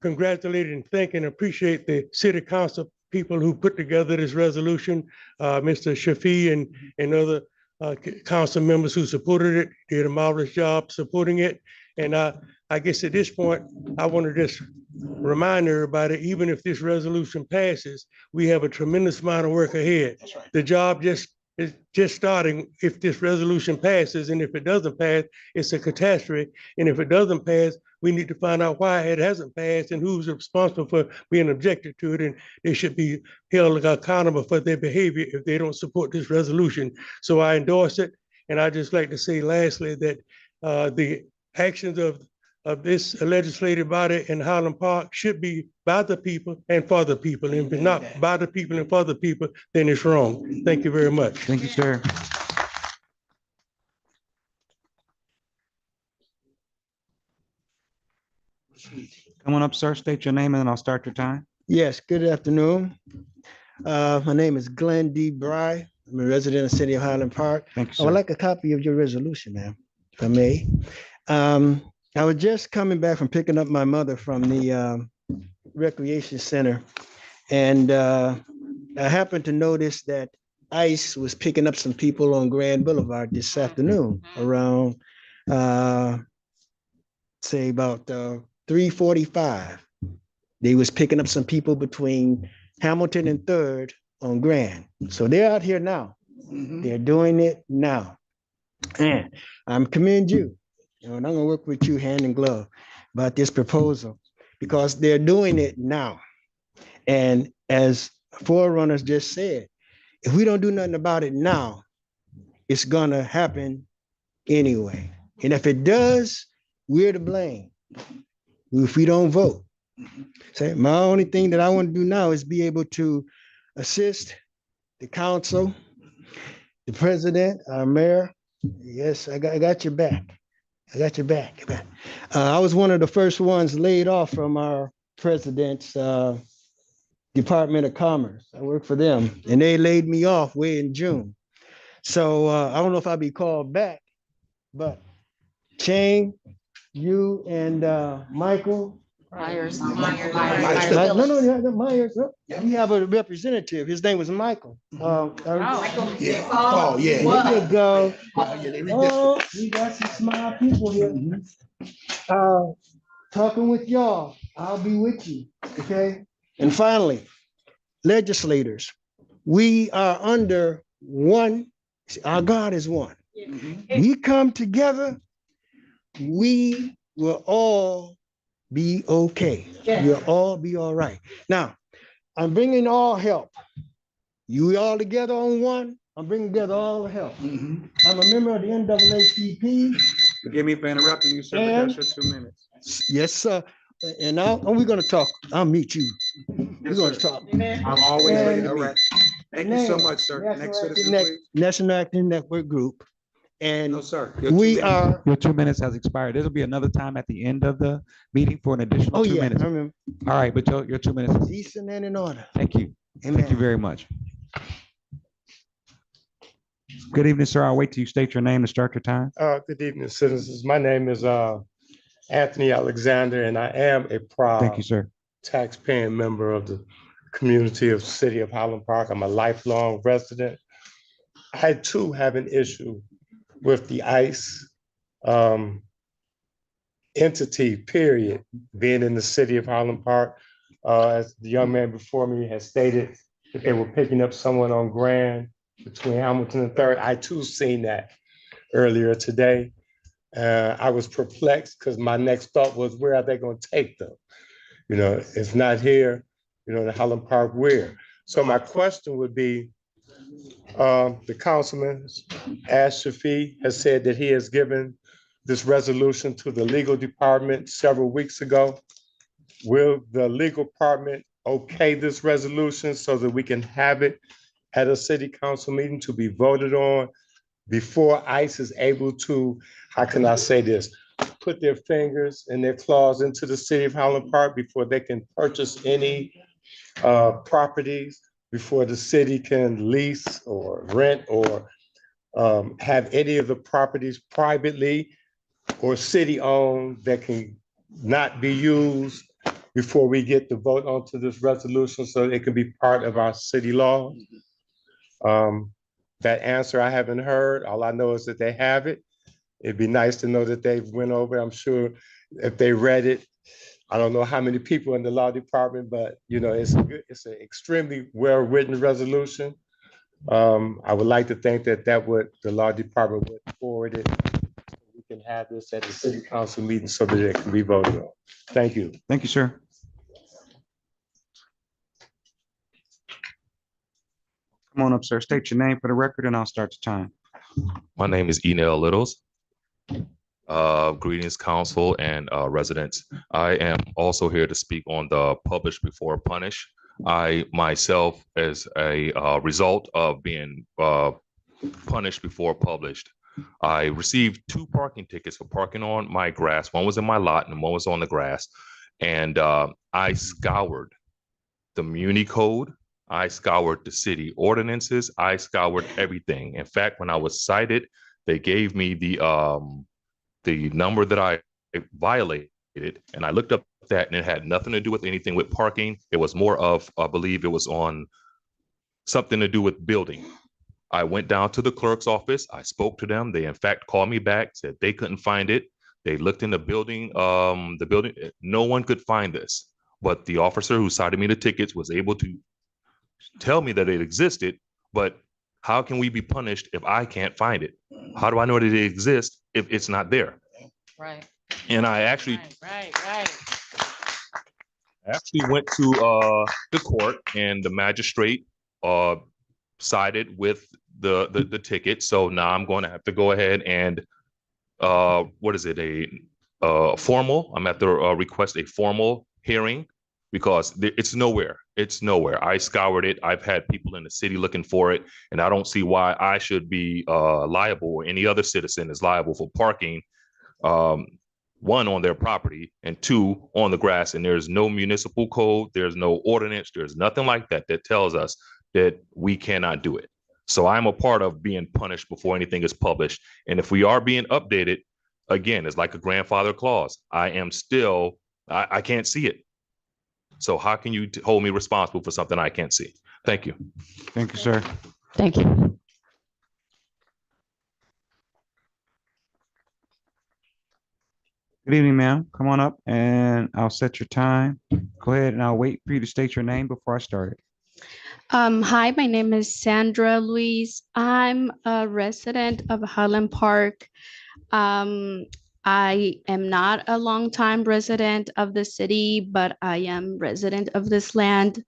congratulate and thank and appreciate the city council people who put together this resolution, Mr. Shafi and other council members who supported it, did a marvelous job supporting it. And I guess at this point, I want to just remind everybody, even if this resolution passes, we have a tremendous amount of work ahead. That's right. The job is just starting if this resolution passes, and if it doesn't pass, it's a catastrophe. And if it doesn't pass, we need to find out why it hasn't passed and who's responsible for being objected to it. And they should be held accountable for their behavior if they don't support this resolution. So I endorse it. And I just like to say lastly that the actions of this legislative body in Highland Park should be by the people and for the people. And if it's not by the people and for the people, then it's wrong. Thank you very much. Thank you, sir. Come on up, sir. State your name and then I'll start your time. Yes, good afternoon. My name is Glenn D. Bry. I'm a resident of the city of Highland Park. Thank you, I would sir. like a copy of your resolution, ma'am, if I may. I was just coming back from picking up my mother from the recreation center. And I happened to notice that ICE was picking up some people on Grand Boulevard this afternoon around, say about 3:45. They was picking up some people between Hamilton and 3rd on Grand. So they're out here now. They're doing it now. And I commend you. And I'm gonna work with you hand in glove about this proposal because they're doing it now. And as forerunners just said, if we don't do nothing about it now, it's gonna happen anyway. And if it does, we're to blame if we don't vote. So my only thing that I want to do now is be able to assist the council, the president, our mayor. Yes, I got your back. I got your back. I was one of the first ones laid off from our president's Department of Commerce. I worked for them and they laid me off way in June. So I don't know if I'll be called back, but Chang, you and Michael. Myers. No, Myers. We have a representative. His name was Michael. Yeah. Oh, yeah. There you go. Yeah, Oh, we got some smart people here. Talking with y'all. I'll be with you. Okay. And finally, legislators, we are under one. Our God is one. We come together. We will all be okay. We'll all be all right. Now, I'm bringing all help. You all together on one, I'm bringing together all the help. I'm a member of the NAACP. Forgive me for interrupting you, sir, but that's your 2 minutes. Yes, sir. And we're gonna talk. I'll meet you. We're gonna talk. I'm always ready to meet. Thank you so much, sir. Next citizen, please. National Acting Network Group. And No, sir. Your 2 minutes has expired. There'll be another time at the end of the meeting for an additional 2 minutes. I remember. All right, but your 2 minutes. is- Decent and in order. Thank you. Amen. Thank you very much. Good evening, sir. I'll wait till you state your name to start your time. Good evening, citizens. My name is Anthony Alexander, and I am a proud Thank you, sir. tax-paying member of the community of the city of Highland Park. I'm a lifelong resident. I too have an issue with the ICE entity, period, being in the city of Highland Park. As the young man before me has stated, that they were picking up someone on Grand between Hamilton and 3rd. I too seen that earlier today. I was perplexed because my next thought was, where are they going to take them? You know, it's not here, you know, in Highland Park, where? So my question would be, the councilman, Ash Shafi, has said that he has given this resolution to the legal department several weeks ago. will the legal department okay this resolution so that we can have it at a city council meeting to be voted on before ICE is able to, how can I say this, put their fingers and their claws into the city of Highland Park before they can purchase any properties, before the city can lease or rent or have any of the properties privately or city-owned that can not be used before we get the vote onto this resolution so it can be part of our city law. That answer I haven't heard. All I know is that they have it. It'd be nice to know that they've went over. I'm sure if they read it, I don't know how many people in the law department, but you know, it's an extremely well-written resolution. I would like to think that the law department would forward it. We can have this at the city council meeting so that it can be voted on. Thank you. Thank you, sir. Come on up, sir. State your name for the record and I'll start the time. My name is Enel Littles. Greetings, council and residents. I am also here to speak on the publish before punish. I myself, as a result of being punished before published, I received 2 parking tickets for parking on my grass. One was in my lot and one was on the grass. And I scoured the Muni Code. I scoured the city ordinances. I scoured everything. In fact, when I was cited, they gave me the number that I violated, and I looked up that, and it had nothing to do with anything with parking. It was more of, I believe it was on something to do with building. I went down to the clerk's office. I spoke to them. They in fact called me back, said they couldn't find it. They looked in the building, no one could find this. But the officer who cited me the tickets was able to tell me that it existed, but how can we be punished if I can't find it? How do I know that it exists if it's not there? Right. And I actually Right. actually went to the court, and the magistrate sided with the ticket. So now I'm going to have to go ahead and what is it, a formal? I'm at the request a formal hearing because it's nowhere. It's nowhere. I scoured it. I've had people in the city looking for it, and I don't see why I should be liable or any other citizen is liable for parking, 1, on their property, and 2, on the grass. And there's no municipal code. There's no ordinance. There's nothing like that that tells us that we cannot do it. So I'm a part of being punished before anything is published. And if we are being updated, again, it's like a grandfather clause. I can't see it. So how can you hold me responsible for something I can't see? Thank you. Thank you, sir. Thank you. Good evening, ma'am. Come on up and I'll set your time. Go ahead and I'll wait for you to state your name before I start it. Hi, my name is Sandra Luis. I'm a resident of Highland Park. I am not a longtime resident of the city, but I am resident of this land.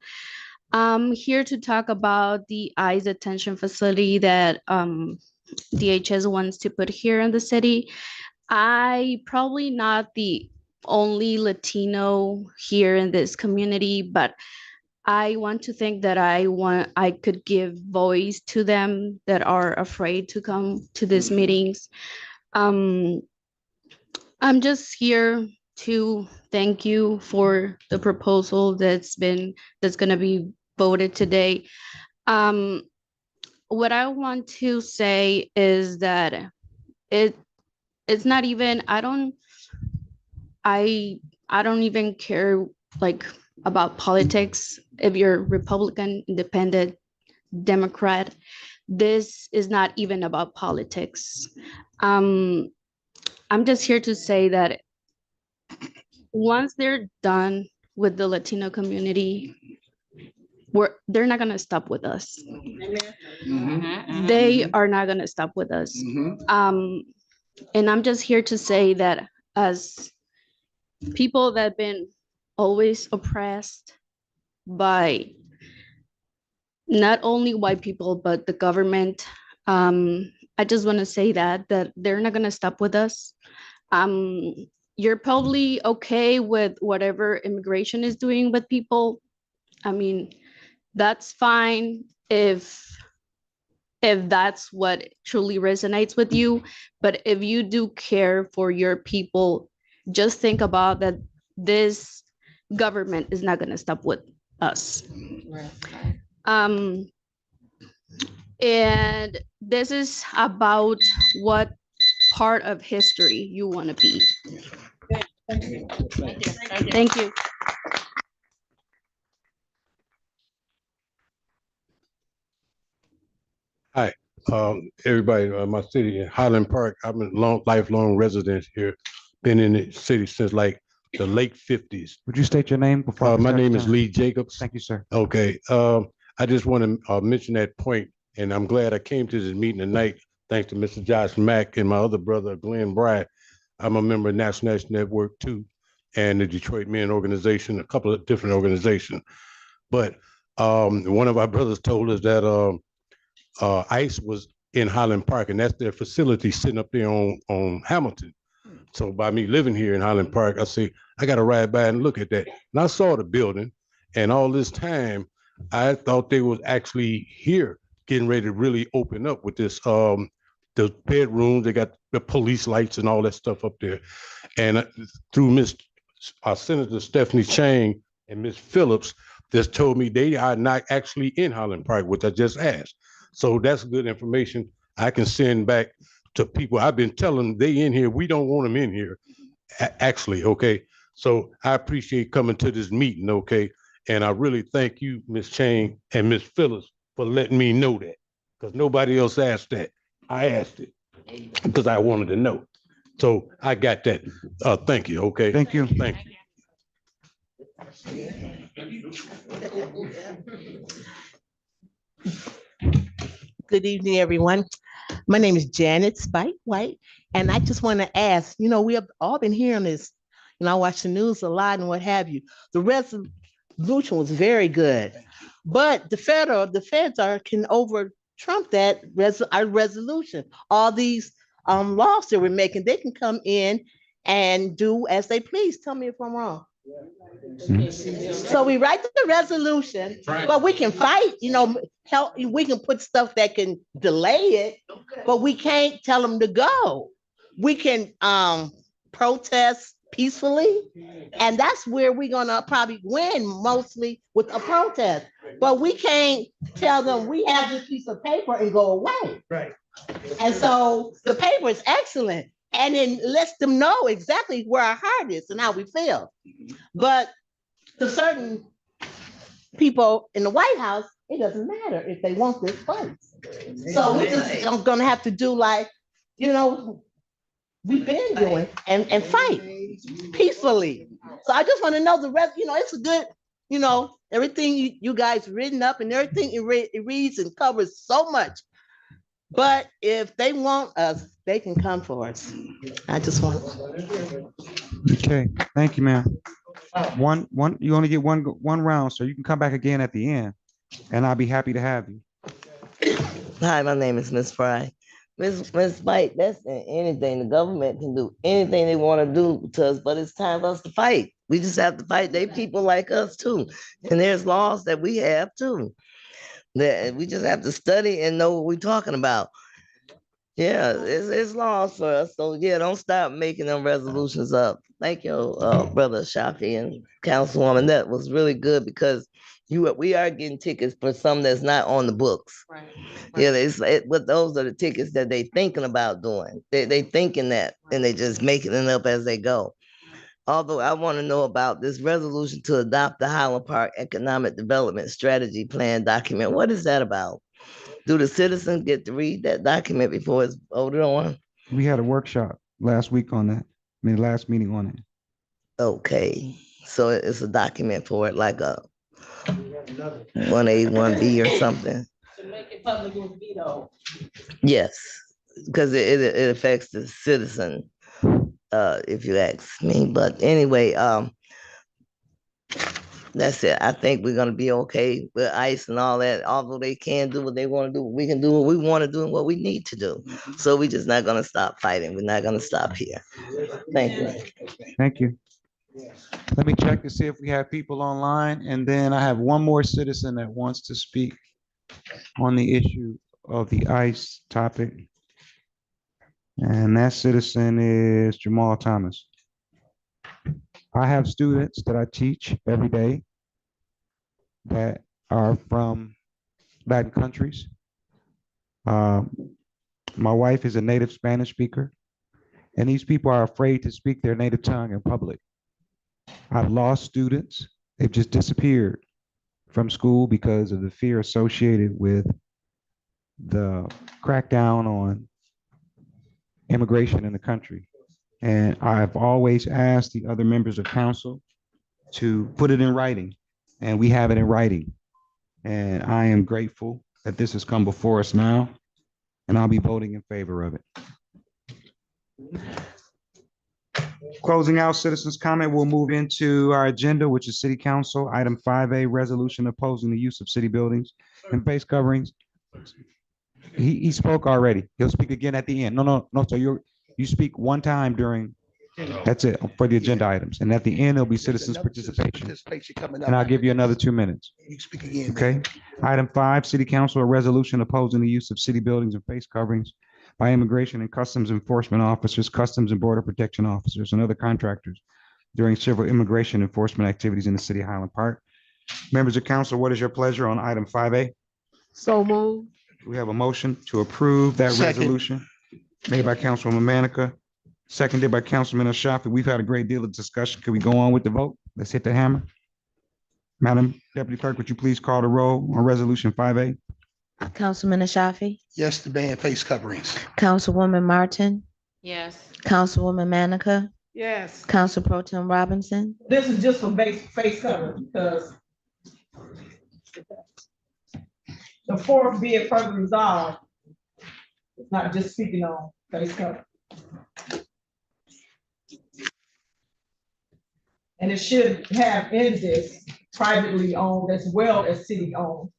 I'm here to talk about the ICE detention facility that DHS wants to put here in the city. I probably not the only Latino here in this community, but I want to think that I could give voice to them that are afraid to come to these meetings. I'm just here to thank you for the proposal that's gonna be voted today. What I want to say is that it's not even, I don't even care like about politics. If you're Republican, Independent, Democrat, this is not even about politics. I'm just here to say that once they're done with the Latino community, they're not gonna stop with us. They are not gonna stop with us. And I'm just here to say that as people that have been always oppressed by not only white people, but the government, I just want to say that they're not going to stop with us. you're probably okay with whatever immigration is doing with people. I mean, that's fine if that's what truly resonates with you. But if you do care for your people, just think about that this government is not going to stop with us. And this is about what part of history you want to be. Thank you. Hi, everybody, my city in Highland Park. I'm a lifelong resident here. Been in the city since like the late 50s. Would you state your name before? My name is Lee Jacobs. Thank you, sir. Okay, I just want to mention that point, and I'm glad I came to this meeting tonight, thanks to Mr. Josh Mack and my other brother, Glenn Bryant. I'm a member of National Action Network too, and the Detroit Men Organization, a couple of different organizations. But one of our brothers told us that ICE was in Highland Park, and that's their facility sitting up there on Hamilton. So by me living here in Highland Park, I say, I got to ride by and look at that. And I saw the building, and all this time, I thought they was actually here getting ready to really open up with this, the bedrooms, they got the police lights and all that stuff up there. And through Senator Stephanie Chang and Ms. Phillips, just told me they are not actually in Highland Park, which I just asked. So that's good information I can send back to people. I've been telling them they in here. We don't want them in here, actually, okay? So I appreciate coming to this meeting, okay? And I really thank you, Ms. Chang and Ms. Phillips, for letting me know that, because nobody else asked that. I asked it because I wanted to know. So I got that. Thank you, okay? Thank you. Thank you. Good evening, everyone. My name is Janet Spike White, and I just want to ask, we have all been hearing this, I watch the news a lot and what have you. The resolution was very good, but the feds can over trump that our resolution. All these laws that we're making, they can come in and do as they please. Tell me if I'm wrong. So we write the resolution, but we can fight, help, we can put stuff that can delay it, but we can't tell them to go. We can protest peacefully, and that's where we're gonna probably win, mostly with a protest. But we can't tell them we have this piece of paper and go away. Right. And so the paper is excellent, and it lets them know exactly where our heart is and how we feel. But to certain people in the White House, it doesn't matter if they want this place. So we're just gonna have to do like, we've been doing and fight peacefully. So I just want to know the rest, it's a good, everything you guys written up and everything it reads and covers so much. But if they want us, they can come for us. I just want. Okay, thank you, ma'am. You only get one round, so you can come back again at the end, and I'll be happy to have you. Hi, my name is Miss Fry. Miss White, that's anything. The government can do anything they want to do to us, but it's time for us to fight. We just have to fight. They people like us too. And there's laws that we have too. That we just have to study and know what we're talking about. Yeah, it's laws for us. So yeah, don't stop making them resolutions up. Thank you, Brother Shafi and Councilwoman. That was really good because we are getting tickets for some that's not on the books. Right. Yeah, but those are the tickets that they thinking about doing. They thinking that, and they just making it up as they go. Although I want to know about this resolution to adopt the Highland Park Economic Development Strategy Plan document. What is that about? Do the citizens get to read that document before it's voted on? We had a workshop last week on that. Last meeting on it. Okay, so it's a document for it, like a 1A, 1B or something. To make it public and veto. Yes, because it affects the citizen, if you ask me. But anyway, That's it. I think we're gonna be okay with ICE and all that. Although they can do what they want to do, we can do what we want to do and what we need to do. So we're just not gonna stop fighting. We're not gonna stop here. Thank you. Thank you. Let me check to see if we have people online, and then I have one more citizen that wants to speak on the issue of the ICE topic. And that citizen is Jamal Thomas. I have students that I teach every day that are from Latin countries. My wife is a native Spanish speaker, and these people are afraid to speak their native tongue in public. I've lost students. They've just disappeared from school because of the fear associated with the crackdown on immigration in the country. And I've always asked the other members of council to put it in writing, and we have it in writing. And I am grateful that this has come before us now, and I'll be voting in favor of it. Closing out citizens' comment, we'll move into our agenda, which is City Council, item 5A, resolution opposing the use of city buildings and face coverings. He spoke already. He'll speak again at the end. No. So you speak one time during, that's it, for the agenda items. And at the end, there'll be citizens' participation. And I'll give you another 2 minutes. You speak again. Okay. Item 5, City Council, a resolution opposing the use of city buildings and face coverings by immigration and customs enforcement officers, customs and border protection officers, and other contractors during several immigration enforcement activities in the city of Highland Park. Members of council, what is your pleasure on item 5A? So moved. We have a motion to approve that Second. resolution made by Councilwoman Manica, seconded by Councilman Ashafi. We've had a great deal of discussion. Can we go on with the vote? Let's hit the hammer. Madam Deputy Clerk, would you please call the roll on resolution 5A? Councilman Ashafi, Yes, to ban face coverings. Councilwoman Martin, Yes. Councilwoman Manica, Yes. Council Pro Tem Robinson, This is just for face cover because the fourth be it further resolved. It's not just speaking on face cover. And it should have in this privately owned as well as city owned.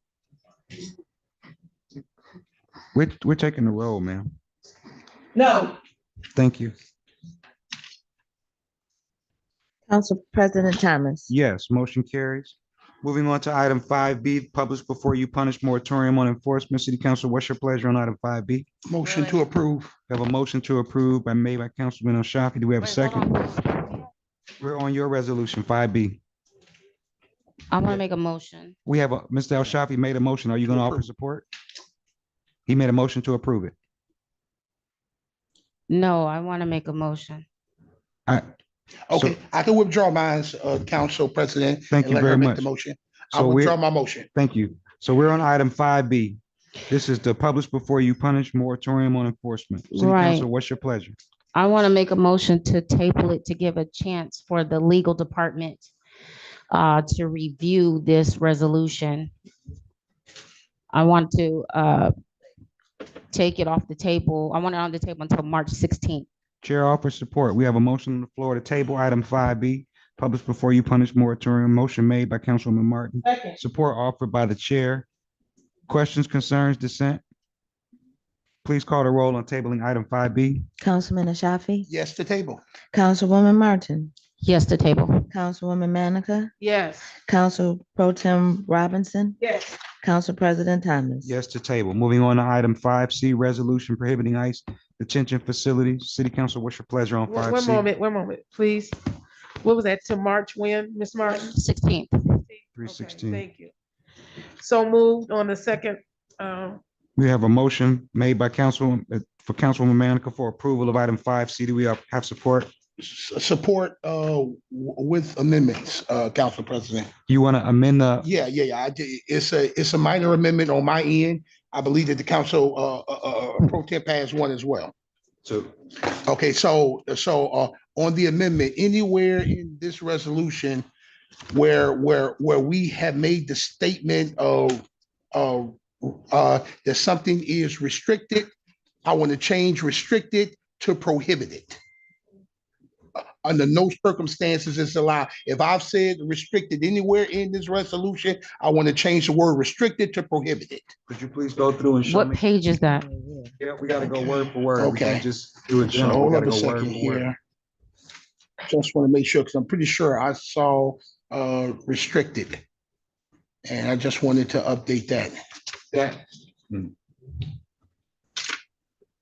We're taking the roll, ma'am. No, Thank you. Council President Thomas. Yes, motion carries. Moving on to item 5B, published before you punish moratorium on enforcement. City Council, what's your pleasure on item 5B? Motion to approve. We have a motion to approve made by Councilman Ashafi. Do we have a second? We're on your resolution, 5B. I want to make a motion. We have Mr. El Shafi made a motion. Are you going to offer support? He made a motion to approve it. No, I want to make a motion. Okay, I can withdraw mine, Council President. Thank and you let her very make much. the motion. So I withdraw we're- my motion. Thank you. So we're on item 5B. This is the publish before you punish moratorium on enforcement. City Right. Council, what's your pleasure? I want to make a motion to table it to give a chance for the legal department to review this resolution. I want to take it off the table. I want it on the table until March 16th. Chair offers support. We have a motion on the floor to table item 5B, publish before you punish moratorium. Motion made by Councilwoman Martin. second. Support offered by the chair. Questions, concerns, dissent? Please call the roll on tabling item 5B. Councilman Ashafi, Yes, to table. Councilwoman Martin, Yes, to table. Councilwoman Manica, Yes. Council Pro Tem Robinson, Yes. Council President Thomas. Yes to table. Moving on to item 5C, resolution prohibiting ICE detention facilities. City Council, what's your pleasure on 5C? One moment, please. What was that, to March when, Ms. Martin? 16th. 316. Thank you. So moved on the second, We have a motion made by for Councilwoman Manica for approval of item 5C. Do we have support? Support with amendments, Council President. You want to amend the? Yeah. I did. It's a minor amendment on my end. I believe that the Council Pro Tem has one as well. So. Okay, so on the amendment, anywhere in this resolution where we have made the statement of that something is restricted, I want to change restricted to prohibited. under no circumstances is allowed. If I've said restricted anywhere in this resolution, I want to change the word restricted to prohibited. Could you please go through and show What me? page is that? Yeah, we gotta go word for word. We Okay. can't just do it So general. We hold gotta up a go word second for word. here. Just want to make sure, because I'm pretty sure I saw restricted. And I just wanted to update that.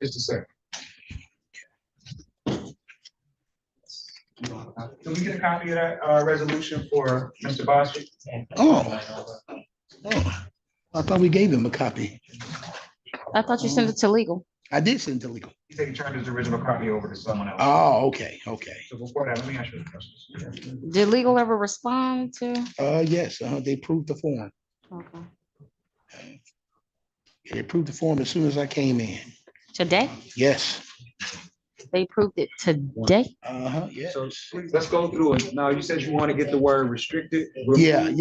Just a second. Can we get a copy of that resolution for Mr. Bostic? Oh. I thought we gave him a copy. I thought you sent it to legal. I did send it to legal. He said he turned his original copy over to someone else. Oh, okay, okay. So before that, let me ask you a question. Did legal ever respond to? Yes, they approved the form. Okay. They approved the form as soon as I came in. Today? Yes. They approved it today? Yes. So please, let's go through it. Now, you said you want to get the word restricted. Yeah. I'm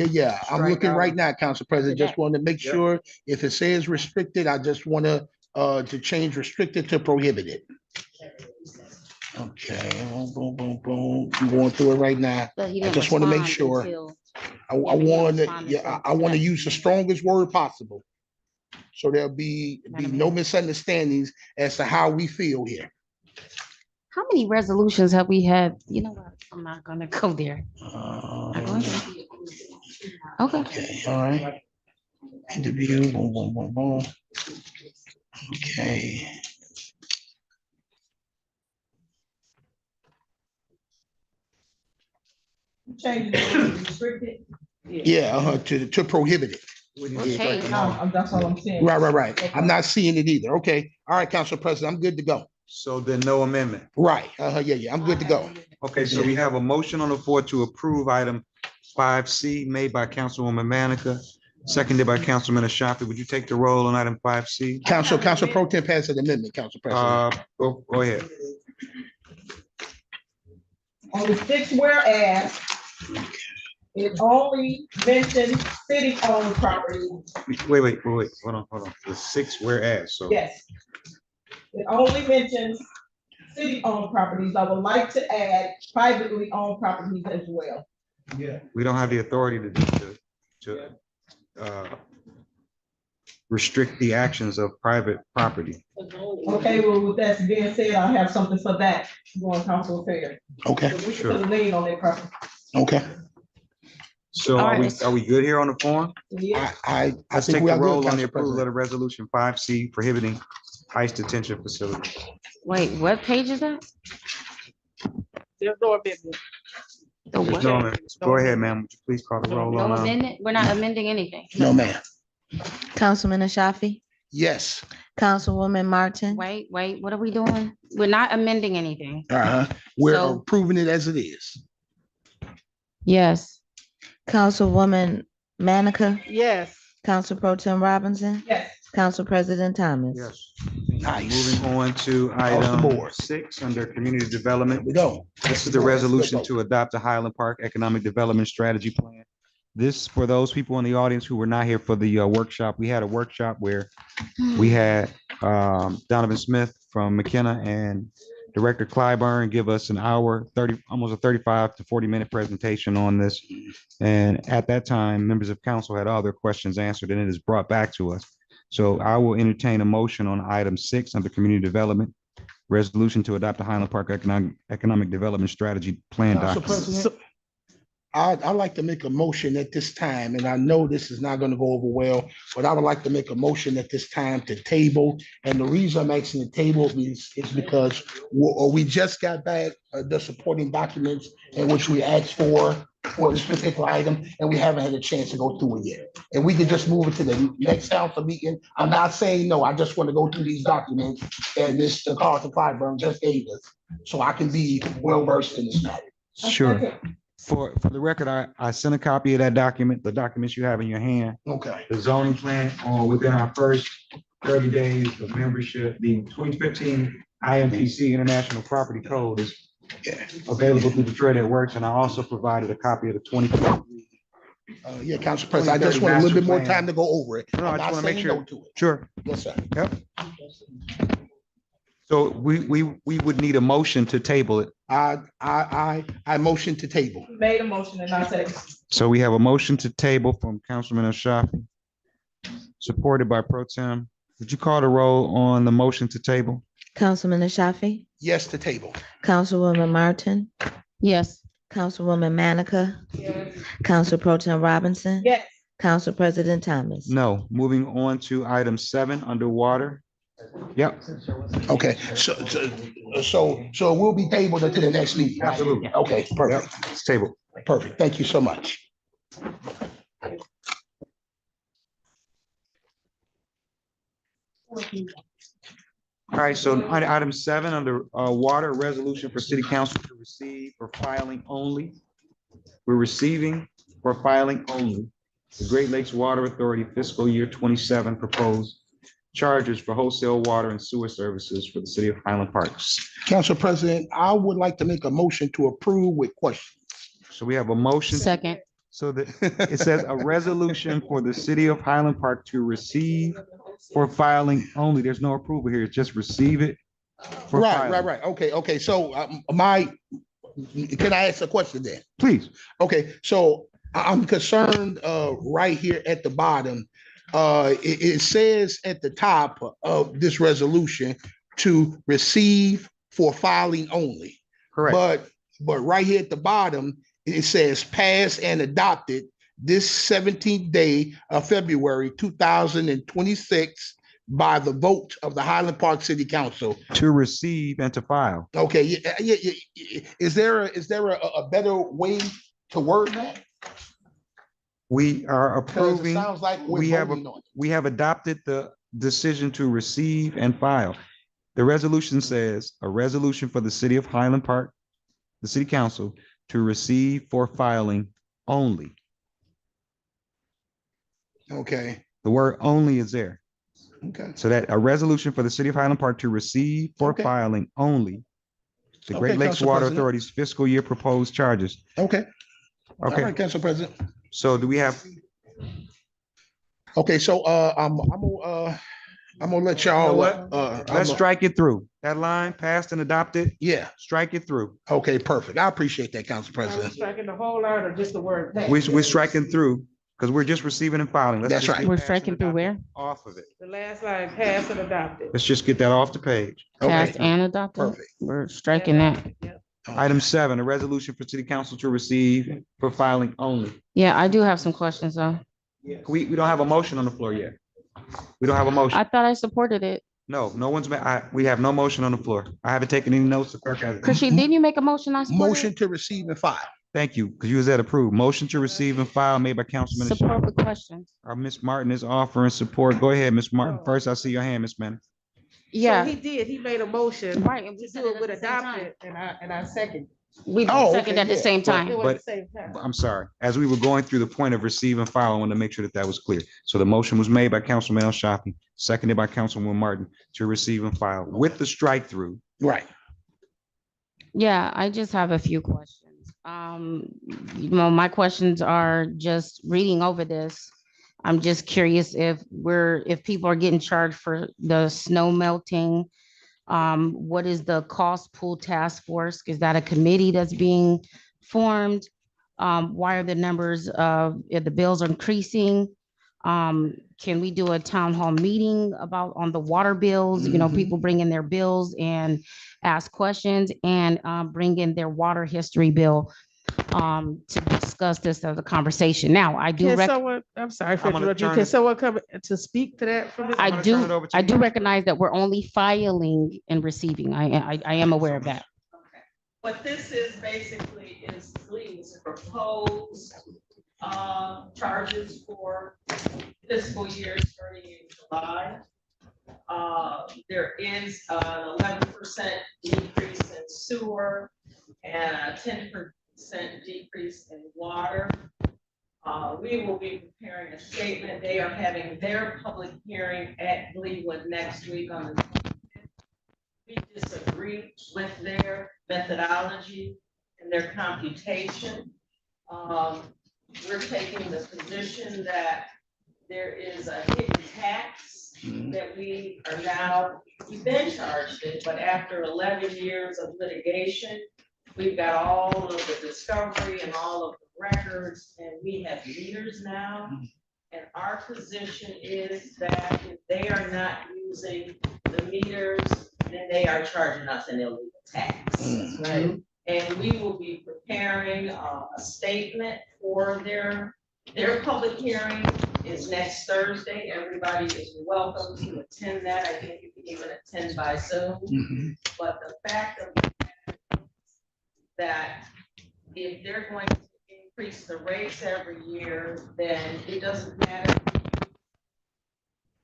strike looking out. right now, Council President. Just want to make Yep. sure if it says restricted, I just want to change restricted to prohibited. Okay, boom, boom, boom, boom. I'm going through it right now. But he I didn't just want to make respond sure. until- I Yeah, he want to, responded yeah, to I want to today. use the strongest word possible. So there'll be no misunderstandings as to how we feel here. How many resolutions have we had? You know what? I'm not gonna go there. Okay. Okay, all right. Interview, boom, boom, boom, boom. Okay. Change it to restricted. Yeah, to prohibit it. Okay. That's all I'm saying. Right. I'm not seeing it either. Okay, all right, Council President, I'm good to go. So then no amendment. Right, yeah, I'm good to go. Okay, so we have a motion on the floor to approve item 5C made by Councilwoman Manica, seconded by Councilman Ashafi. Would you take the roll on item 5C? Council Pro Tem passed an amendment, Council President. Go ahead. On the 6 whereas, it only mentions city-owned property. Wait. Hold on. The 6 whereas, so. Yes. It only mentions city-owned properties. I would like to add privately owned properties as well. Yeah. We don't have the authority to restrict the actions of private property. Okay, well, with that being said, I have something for that going council affairs. Okay. So we can put a lien on that property. Okay. So All are right. we good here on the form? Yeah. I Let's think take we the are good, roll on the Council approval of President. the resolution 5C prohibiting ICE detention facility. Wait, what page is that? There's no amendment. The what? There's no amendments. Go ahead, ma'am. Would you please call the roll No on? amendment? We're not amending anything. No, ma'am. Councilman Ashafi, Yes. Councilwoman Martin, Wait, what are we doing? We're not amending anything. We're So- approving it as it is. Yes. Councilwoman Manica, Yes. Council Pro Tem Robinson, Yes. Council President Thomas. Yes. Nice. Moving on to Off the item board. 6 under community development. We go. This is the resolution to adopt the Highland Park Economic Development Strategy Plan. This, for those people in the audience who were not here for the workshop, we had a workshop where we had Donovan Smith from McKenna and Director Clyburn give us an hour, almost a 35 to 40-minute presentation on this. And at that time, members of council had all their questions answered, and it is brought back to us. So I will entertain a motion on item 6 under community development, resolution to adopt the Highland Park Economic Development Strategy Plan Council document. President, I'd like to make a motion at this time, and I know this is not going to go over well, but I would like to make a motion at this time to table. And the reason I'm asking to table is because we just got back the supporting documents in which we asked for this particular item, and we haven't had a chance to go through it yet. And we could just move it to the next council meeting. I'm not saying no, I just want to go through these documents and Mr. Carter Clyburn just gave us, so I can be well versed in this matter. Sure. For the record, I sent a copy of that document, the documents you have in your hand. Okay. The zoning plan within our first 30 days of membership, the 2015 IMPC International Property Code is available through the Trade at Works, and I also provided a copy of the 2023. Yeah, Council President, I just want a little bit more time to go over it. No, I'm I not just want to make saying sure. no to it. Sure. Yes, sir. Yep. So we would need a motion to table it. I motion to table. Made a motion and I second. So we have a motion to table from Councilman Ashafi, supported by Pro Tem. Would you call the roll on the motion to table? Councilman Ashafi, Yes to table. Councilwoman Martin, Yes. Councilwoman Manica, Yes. Council Pro Tem Robinson, Yes. Council President Thomas. No. Moving on to item 7, underwater. Yep. Okay, so it will be tabled until the next meeting. Absolutely. Okay, perfect. It's tabled. Perfect. Thank you so much. All right, so item 7 under water resolution for city council to receive for filing only. We're receiving for filing only the Great Lakes Water Authority fiscal year 27 proposed charges for wholesale water and sewer services for the city of Highland Parks. Council President, I would like to make a motion to approve with questions. So we have a motion. Second. So that it says a resolution for the city of Highland Park to receive for filing only. There's no approval here. It's just receive it for filing. Right. Okay. So can I ask a question then? Please. Okay, so I'm concerned right here at the bottom. It says at the top of this resolution to receive for filing only. Correct. But right here at the bottom, it says passed and adopted this 17th day of February 2026 by the vote of the Highland Park City Council. To receive and to file. Okay, yeah. Is there a better way to word that? We are approving, sounds like we're we have voting on it. we have adopted the decision to receive and file. The resolution says a resolution for the city of Highland Park, the city council, to receive for filing only. Okay. The word only is there. Okay. So that a resolution for the city of Highland Park to receive for filing only the Great Okay, Lakes Council Water President. Authority's fiscal year proposed charges. Okay. All Okay. right, Council President. So do we have, Okay, so I'm gonna let y'all. let's strike it through. That line passed and adopted. Yeah. Strike it through. Okay, perfect. I appreciate that, Council Are we President. striking the whole line or just the word? pass? We're striking through because we're just receiving and filing. Let's That's just right. get We're passed striking and through adopted where? off of it. The last line, passed and adopted. Let's just get that off the page. Passed and adopted. Perfect. We're striking that. Item 7, a resolution for city council to receive for filing only. Yeah, I do have some questions though. We don't have a motion on the floor yet. We don't have a motion. I thought I supported it. No one we have no motion on the floor. I haven't taken any notes. The clerk hasn't. Chrissy, didn't you make a motion? I supported? Motion to receive and file. Thank you, because you was at approved. Motion to receive and file made by Councilman. Support with questions. Miss Martin is offering support. Go ahead, Miss Martin. First, I see your hand, Miss Manning. Yeah. So he did, he made a motion. Right, and we To said do it it with at the same adopted, and I second. We Oh, seconded okay, at the yeah. same time. Do it at the same time. I'm sorry. As we were going through the point of receive and file, I wanted to make sure that that was clear. So the motion was made by Councilman El Shafi, seconded by Councilwoman Martin to receive and file with the strike through. Right. Yeah, I just have a few questions. My questions are just reading over this. I'm just curious if people are getting charged for the snow melting. What is the cost pool task force? Is that a committee that's being formed? Why are the numbers of, if the bills are increasing? Can we do a town hall meeting on the water bills? People bring in their bills and ask questions and bring in their water history bill to discuss this as a conversation. Now, I do. I'm sorry for I'm gonna interrupting you. turn Can it- someone come to speak to that from this? I gonna turn it over to I you. do recognize that we're only filing and receiving. I am aware of that. What this is basically is Lee's proposed charges for fiscal year starting in July. There is an 11% decrease in sewer and a 10% decrease in water. We will be preparing a statement. They are having their public hearing at Gleewood next week on the 25th. We disagree with their methodology and their computation. We're taking the position that there is a hidden tax that we are now, we've been charged it, but after 11 years of litigation, we've got all of the discovery and all of the records, and we have meters now. And our position is that if they are not using the meters, then they are charging us an illegal tax. Right. And we will be preparing a statement for their public hearing is next Thursday. Everybody is welcome to attend that. I think you can even attend by Zoom. But the fact of that, if they're going to increase the rates every year, then it doesn't matter.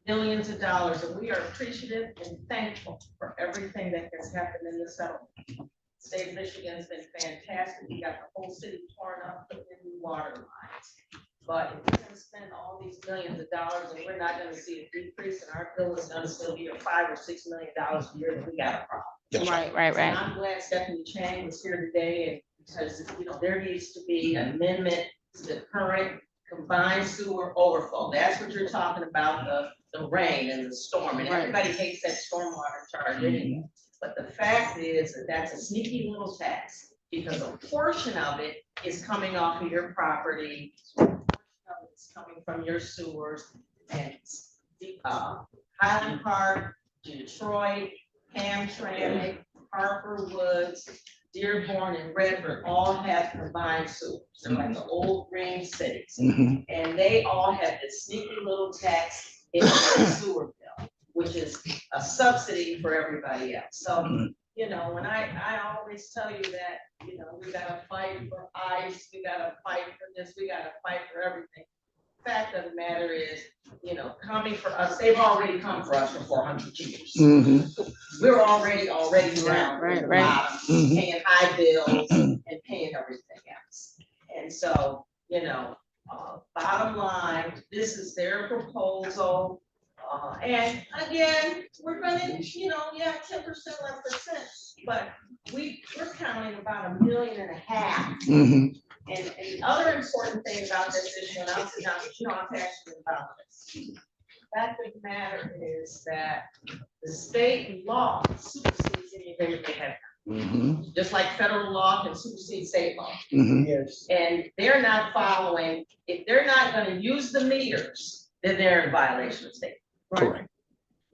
Millions of dollars, and we are appreciative and thankful for everything that has happened in the settlement. State of Michigan has been fantastic. We got the whole city torn up, put in new water lines. But if we're gonna spend all these millions of dollars and we're not gonna see a decrease, and our bill is gonna still be $5 or $6 million a year, then we got a problem. Right. And I'm glad Stephanie Chang was here today, and because, you know, there needs to be an amendment to the current combined sewer overflow. That's what you're talking about, the rain and the storm, and everybody hates that stormwater charge anyway. But the fact is that that's a sneaky little tax, because a portion of it is coming off of your property, a portion of it is coming from your sewers, and Highland Park, Detroit, Hamtramck, Harper Woods, Dearborn, and Redford all have combined sewers. They're like the old green cities. And they all have this sneaky little tax in their sewer bill, which is a subsidy for everybody else. So, you know, when I always tell you that, you know, we gotta fight for ice, we gotta fight for this, we gotta fight for everything. Fact of the matter is, you know, coming for us, they've already come for us for 400 years. We're already down, paying high bills and paying everything else. And so, you know, bottom line, this is their proposal. And again, we're gonna, you know, 10%, 11%, but we're counting about $1.5 million. And the other important thing about this issue, and I'll sit down, but you know, I'm passionate about this. The fact of the matter is that the state law supersedes anything that they have. Just like federal law can supersede state law. Yes. And they're not following, if they're not going to use the meters, then they're in violation of state. Correct.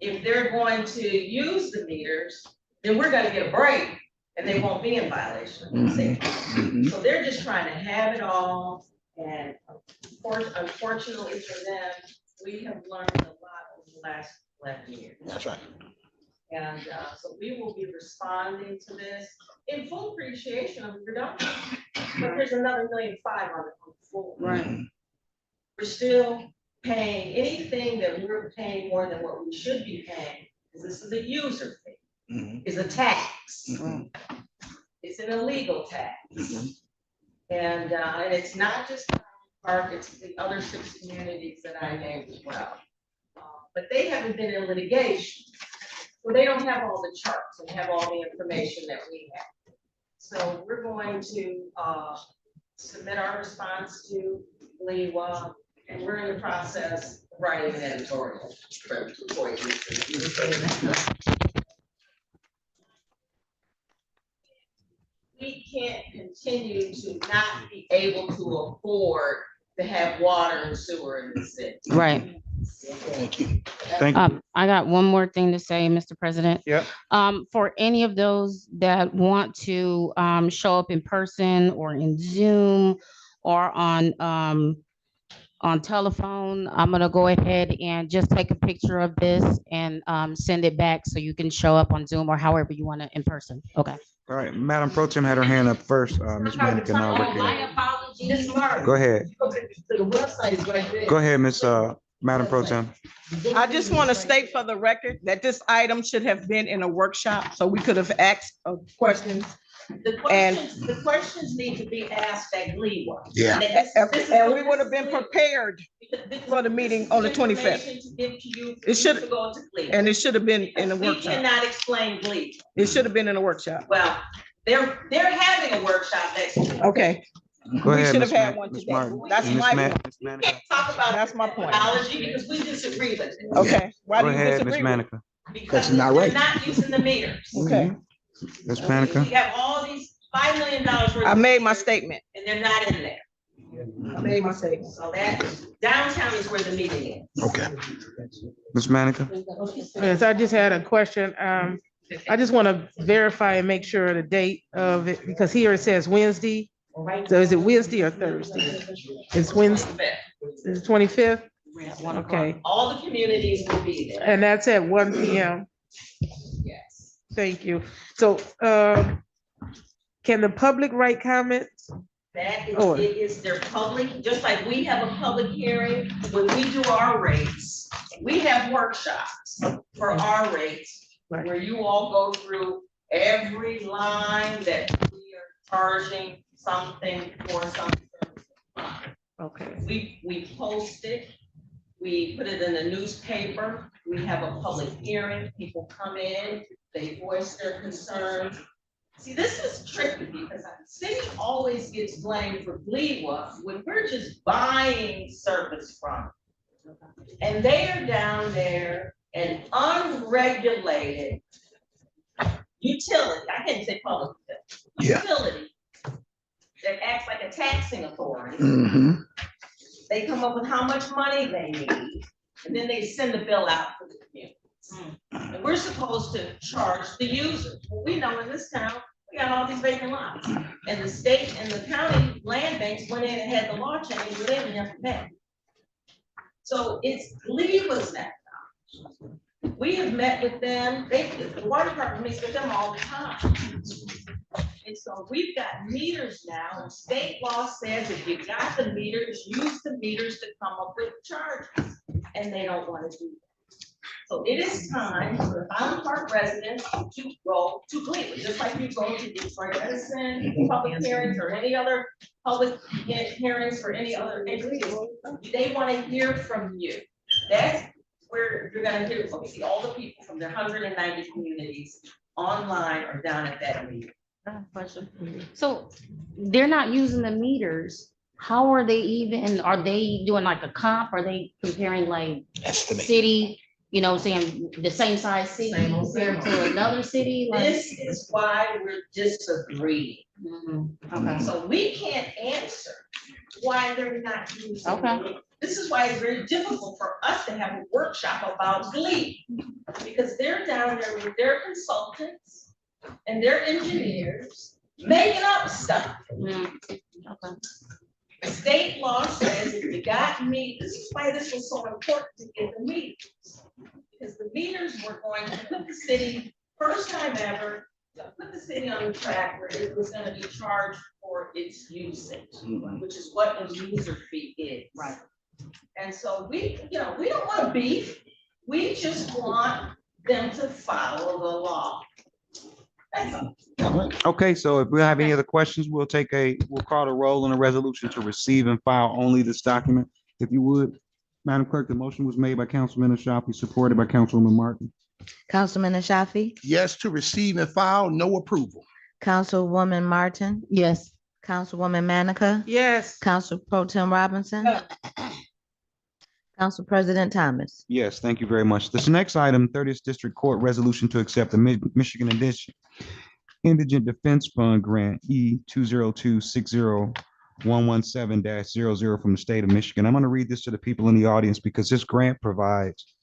If they're going to use the meters, then we're going to get a break and they won't be in violation of the state law. So they're just trying to have it all. And unfortunately for them, we have learned a lot over the last 11 years. That's right. And so we will be responding to this in full appreciation of the reduction. But there's another $1.5 million on the floor. Right. We're still paying anything that we're paying more than what we should be paying, because this is a user fee, is a tax. It's an illegal tax. And it's not just Park, it's the other 6 communities that I named as well. But they haven't been in litigation. So they don't have all the charts and have all the information that we have. So we're going to submit our response to LEWA, and we're in the process of writing an editorial. We can't continue to not be able to afford to have water and sewer in the city. Right. Thank you. Thank you. I got one more thing to say, Mr. President. Yeah. For any of those that want to show up in person or in Zoom or on telephone, I'm gonna go ahead and just take a picture of this and send it back so you can show up on Zoom or however you want to in person. Okay. All right, Madam Pro Tem had her hand up first. Ms. Manica now working. My apologies. Go ahead. The website is right there. Go ahead, Ms. Madam Pro Tem. I just want to state for the record that this item should have been in a workshop, so we could have asked questions. The questions need to be asked at LEWA. Yeah. And we would have been prepared for the meeting on the 25th. It should, and it should have been in a workshop. We cannot explain LEWA. It should have been in a workshop. Well, they're having a workshop next week. Okay. Go We ahead, should Ms. have had Ma- one Ms. today. Martin. That's Ms. my Ma- point. Ms. Manica. Talk about That's my point. technology because we disagree with it. Okay, why do Go you ahead, Ms. disagree with it? Manica. Because it's not they're right. not using the meters. Okay, Ms. We Manica. have all these $5 million worth. I of made my meters, statement. And they're not in there. I made my statement. So that downtown is where the meeting is. Okay. Ms. Manica. Yes, I just had a question. I just want to verify and make sure the date of it, because here it says Wednesday. So is it Wednesday or Thursday? It's Wednesday, it's 25th? Okay, All the communities will be there. and that's at 1 PM. Yes. Thank you. So, can the public write comments? That is, Oh. it is their public, just like we have a public hearing, when we do our rates, we have workshops for our rates, where you all go through every line that we are charging something for some service. Okay. We post it, we put it in the newspaper, we have a public hearing, people come in, they voice their concerns. See, this is tricky because the city always gets blamed for GLEWA when we're just buying service from them. And they are down there an unregulated utility, I can't say public, Yeah. utility that acts like a taxing authority. Mm-hmm. They come up with how much money they need, and then they send the bill out for the community. And we're supposed to charge the users. Well, we know in this town, we got all these vacant lots. And the state and the county land banks went in and had the law changed, where they didn't have to pay. So it's GLEWA's that. We have met with them, the water department meets with them all the time. And so we've got meters now, and state law says if you got the meters, use the meters to come up with charges, and they don't want to do that. So it is time for Highland Park residents to go to GLEWA, just like you go to Detroit Edison, public hearings, or any other public hearings for any other entities. They want to hear from you. That's where you're gonna hear, see all the people from the 190 communities online or down at that meeting. Question. So they're not using the meters. How are they even, are they doing like a comp? Are they comparing like city, you know, saying the same size city compared to another city? Like- This is why we're disagreeing. Okay. So we can't answer why they're not using. Okay. it. This is why it's very difficult for us to have a workshop about GLEWA. Because they're down there with their consultants and their engineers making up stuff. Okay. State law says if you got me, this is why this was so important to get the meters. Because the meters were going to put the city, first time ever, put the city on the track where it was gonna be charged for its usage, which is what a user fee is. Right. And so we, you know, we don't want beef, we just want them to follow the law. That's all. Okay, so if we have any other questions, we'll call the roll on a resolution to receive and file only this document. If you would, Madam Clerk, the motion was made by Councilman Ashafi, supported by Councilwoman Martin. Councilman Ashafi, Yes to receive and file, no approval. Councilwoman Martin, Yes. Councilwoman Manica, Yes. Council Pro Tem Robinson, Council President Thomas. Yes, thank you very much. This next item, 30th District Court Resolution to accept the Michigan Indigent Defense Fund Grant E 202-60117-00 from the state of Michigan. I'm going to read this to the people in the audience because this grant provides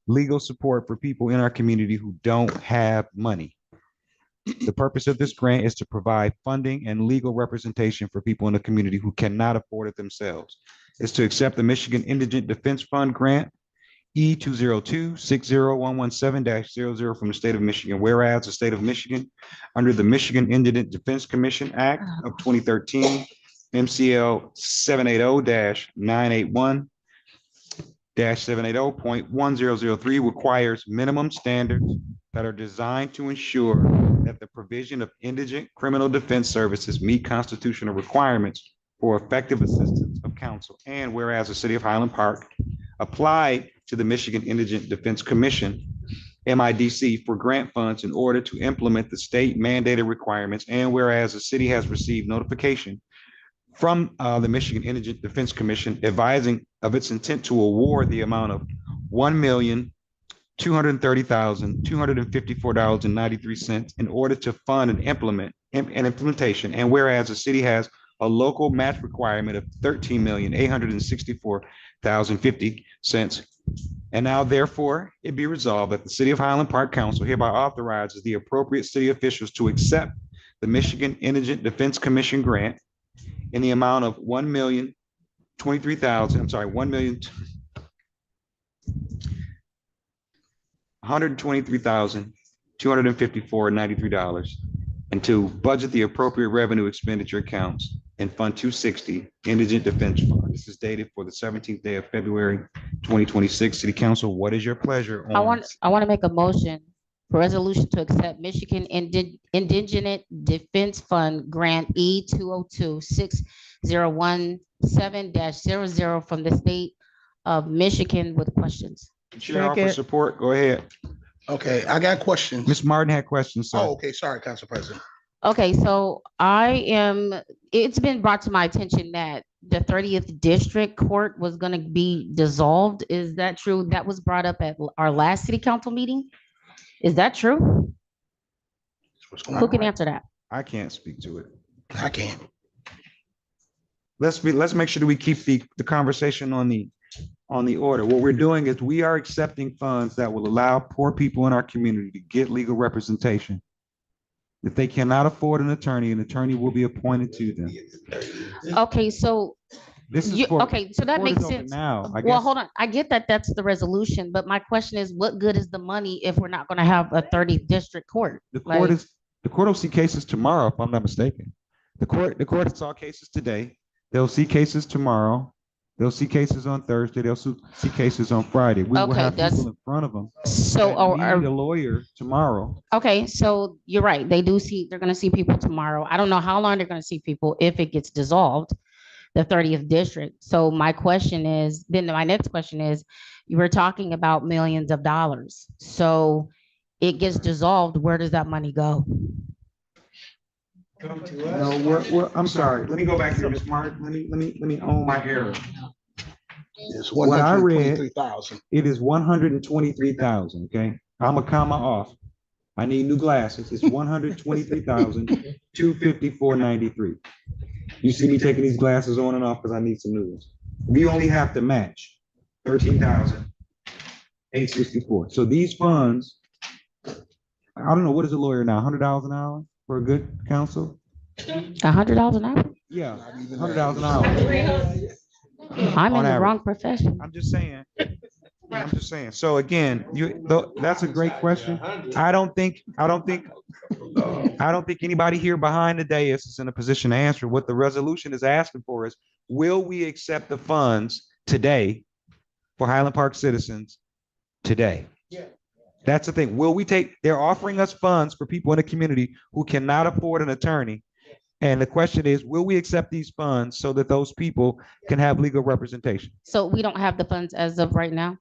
legal support for people in our community who don't have money. The purpose of this grant is to provide funding and legal representation for people in the community who cannot afford it themselves. It's to accept the Michigan Indigent Defense Fund Grant E 202-60117-00 from the state of Michigan. Whereas the state of Michigan, under the Michigan Indigent Defense Commission Act of 2013, MCL 780-981-780.1003 requires minimum standards that are designed to ensure that the provision of indigent criminal defense services meet constitutional requirements for effective assistance of counsel. And whereas the city of Highland Park applied to the Michigan Indigent Defense Commission, MIDC, for grant funds in order to implement the state mandated requirements. And whereas the city has received notification from the Michigan Indigent Defense Commission advising of its intent to award the amount of $1,230,254.93 in order to fund and implement an implementation. And whereas the city has a local match requirement of $13,864,050. And now therefore it be resolved that the City of Highland Park Council hereby authorizes the appropriate city officials to accept the Michigan Indigent Defense Commission grant in the amount of $1,253,254.93 and to budget the appropriate revenue expenditure accounts in Fund 260 Indigent Defense Fund. This is dated for the 17th day of February, 2026. City Council, what is your pleasure? I want to make a motion for resolution to accept Michigan Indigenous Defense Fund Grant E-202-6017-00 from the state of Michigan with questions. Chair offers support. Go ahead. Okay, I got questions. Ms. Martin had questions, sir. Oh, okay, sorry, Council President. Okay, so it's been brought to my attention that the 30th District Court was going to be dissolved. Is that true? That was brought up at our last city council meeting. Is that true? Who can answer that? I can't speak to it. I can't. Let's make sure that we keep the conversation on the order. What we're doing is we are accepting funds that will allow poor people in our community to get legal representation. If they cannot afford an attorney will be appointed to them. Okay, so This is so that makes sense. Now, Well, hold on. I get that that's the resolution, but my question is, what good is the money if we're not going to have a 30th District Court? The court will see cases tomorrow, if I'm not mistaken. The court saw cases today. They'll see cases tomorrow. They'll see cases on Thursday. They'll see cases on Friday. We will have people in front of them. So need a lawyer tomorrow. Okay, so you're right. They're going to see people tomorrow. I don't know how long they're going to see people if it gets dissolved, the 30th District. So my next question is, you were talking about millions of dollars. So it gets dissolved. Where does that money go? No, I'm sorry. Let me go back here, Ms. Martin. Let me own my error. It's What I read, 123,000. it is 123,000. Okay, I'm a comma off. I need new glasses. It's 123,254.93. You see me taking these glasses on and off because I need some new ones. We only have to match 13,864. So these funds, I don't know, what is a lawyer now? $100 an hour for a good counsel? $100 an hour? Yeah, $100 an hour. I'm in the wrong profession. I'm just saying. So again, that's a great question. I don't think anybody here behind the dais is in a position to answer. What the resolution is asking for is, will we accept the funds today for Highland Park citizens today? That's the thing. They're offering us funds for people in the community who cannot afford an attorney. And the question is, will we accept these funds so that those people can have legal representation? So we don't have the funds as of right now?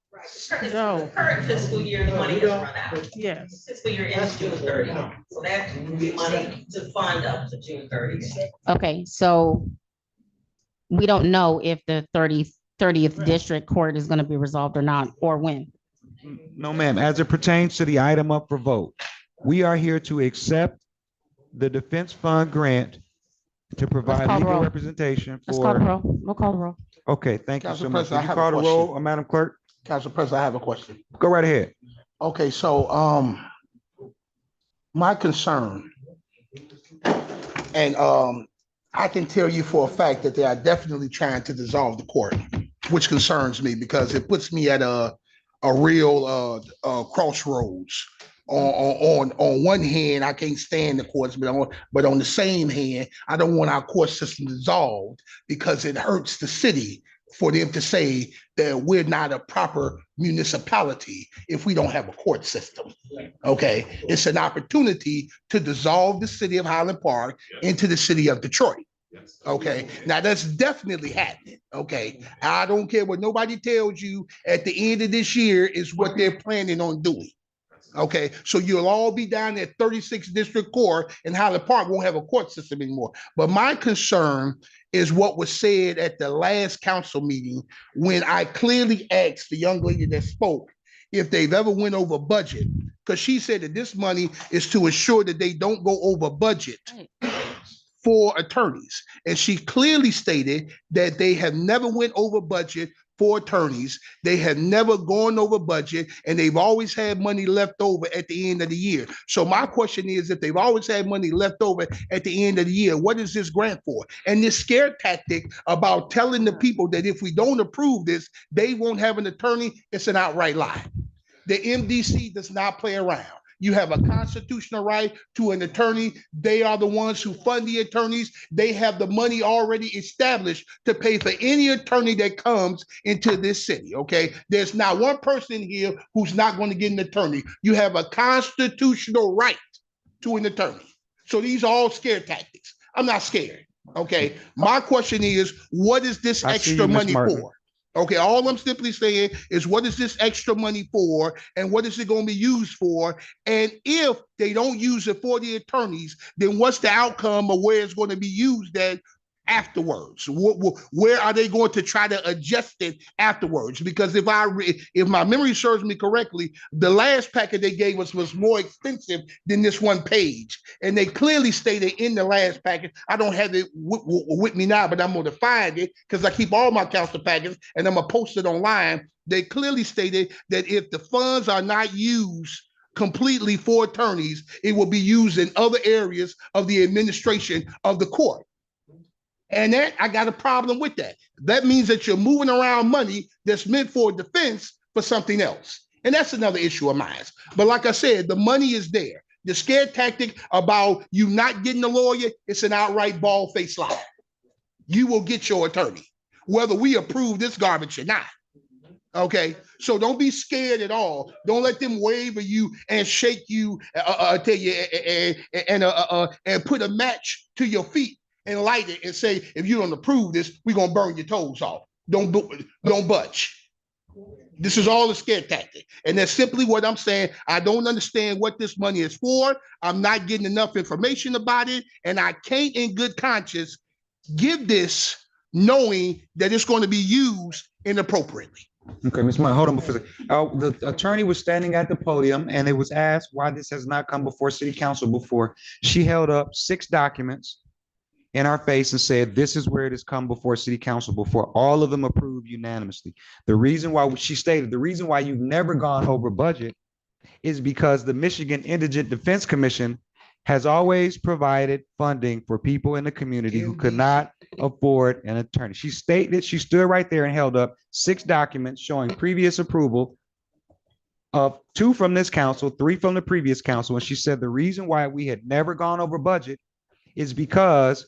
No. Current fiscal year, the money has run out. Yes. Fiscal year ends June 30. So that money to fund up to June 30. Okay, so we don't know if the 30th District Court is going to be resolved or not, or when. No, ma'am. As it pertains to the item up for vote, we are here to accept the defense fund grant to provide legal representation Let's call the for. roll. We'll call the roll. Okay, thank you Council so much. President, Would I you have a call the question. roll, Madam Clerk? Council President, I have a question. Go right ahead. Okay, so my concern, and I can tell you for a fact that they are definitely trying to dissolve the court, which concerns me because it puts me at a real crossroads. On one hand, I can't stand the courts, but on the same hand, I don't want our court system dissolved because it hurts the city for them to say that we're not a proper municipality if we don't have a court system. Okay, it's an opportunity to dissolve the city of Highland Park into the city of Detroit. Okay, now that's definitely happening. Okay, I don't care what nobody tells you. At the end of this year is what they're planning on doing. Okay, so you'll all be down at 36th District Court, and Highland Park won't have a court system anymore. But my concern is what was said at the last council meeting when I clearly asked the young lady that spoke if they've ever went over budget, because she said that this money is to ensure that they don't go over budget for attorneys. And she clearly stated that they have never went over budget for attorneys. They have never gone over budget, and they've always had money left over at the end of the year. So my question is, if they've always had money left over at the end of the year, what is this grant for? And this scare tactic about telling the people that if we don't approve this, they won't have an attorney, it's an outright lie. The MDC does not play around. You have a constitutional right to an attorney. They are the ones who fund the attorneys. They have the money already established to pay for any attorney that comes into this city, okay? There's not one person here who's not going to get an attorney. You have a constitutional right to an attorney. So these are all scare tactics. I'm not scared, okay? My question is, what is this extra money for? Okay, all I'm simply saying is, what is this extra money for, and what is it going to be used for? And if they don't use it for the attorneys, then what's the outcome of where it's going to be used at afterwards? Where are they going to try to adjust it afterwards? Because if my memory serves me correctly, the last packet they gave us was more expensive than this one page. And they clearly stated in the last packet, I don't have it with me now, but I'm going to find it because I keep all my council packets and I'm going to post it online. They clearly stated that if the funds are not used completely for attorneys, it will be used in other areas of the administration of the court. And that, I got a problem with that. That means that you're moving around money that's meant for defense for something else. And that's another issue of mine. But like I said, the money is there. The scare tactic about you not getting a lawyer, it's an outright bald-faced lie. You will get your attorney, whether we approve this garbage or not. Okay, so don't be scared at all. Don't let them waver you and shake you, tell you, and put a match to your feet and light it and say, if you don't approve this, we're gonna burn your toes off. Don't budge. This is all a scare tactic. And that's simply what I'm saying. I don't understand what this money is for. I'm not getting enough information about it. And I can't in good conscience give this knowing that it's going to be used inappropriately. Okay, Ms. Martin, hold on. The attorney was standing at the podium and it was asked why this has not come before city council before. She held up 6 documents in our face and said, this is where it has come before city council before. All of them approved unanimously. The reason why she stated, the reason why you've never gone over budget is because the Michigan Indigent Defense Commission has always provided funding for people in the community who could not afford an attorney. She stated, she stood right there and held up 6 documents showing previous approval of 2 from this council, 3 from the previous council. And she said the reason why we had never gone over budget is because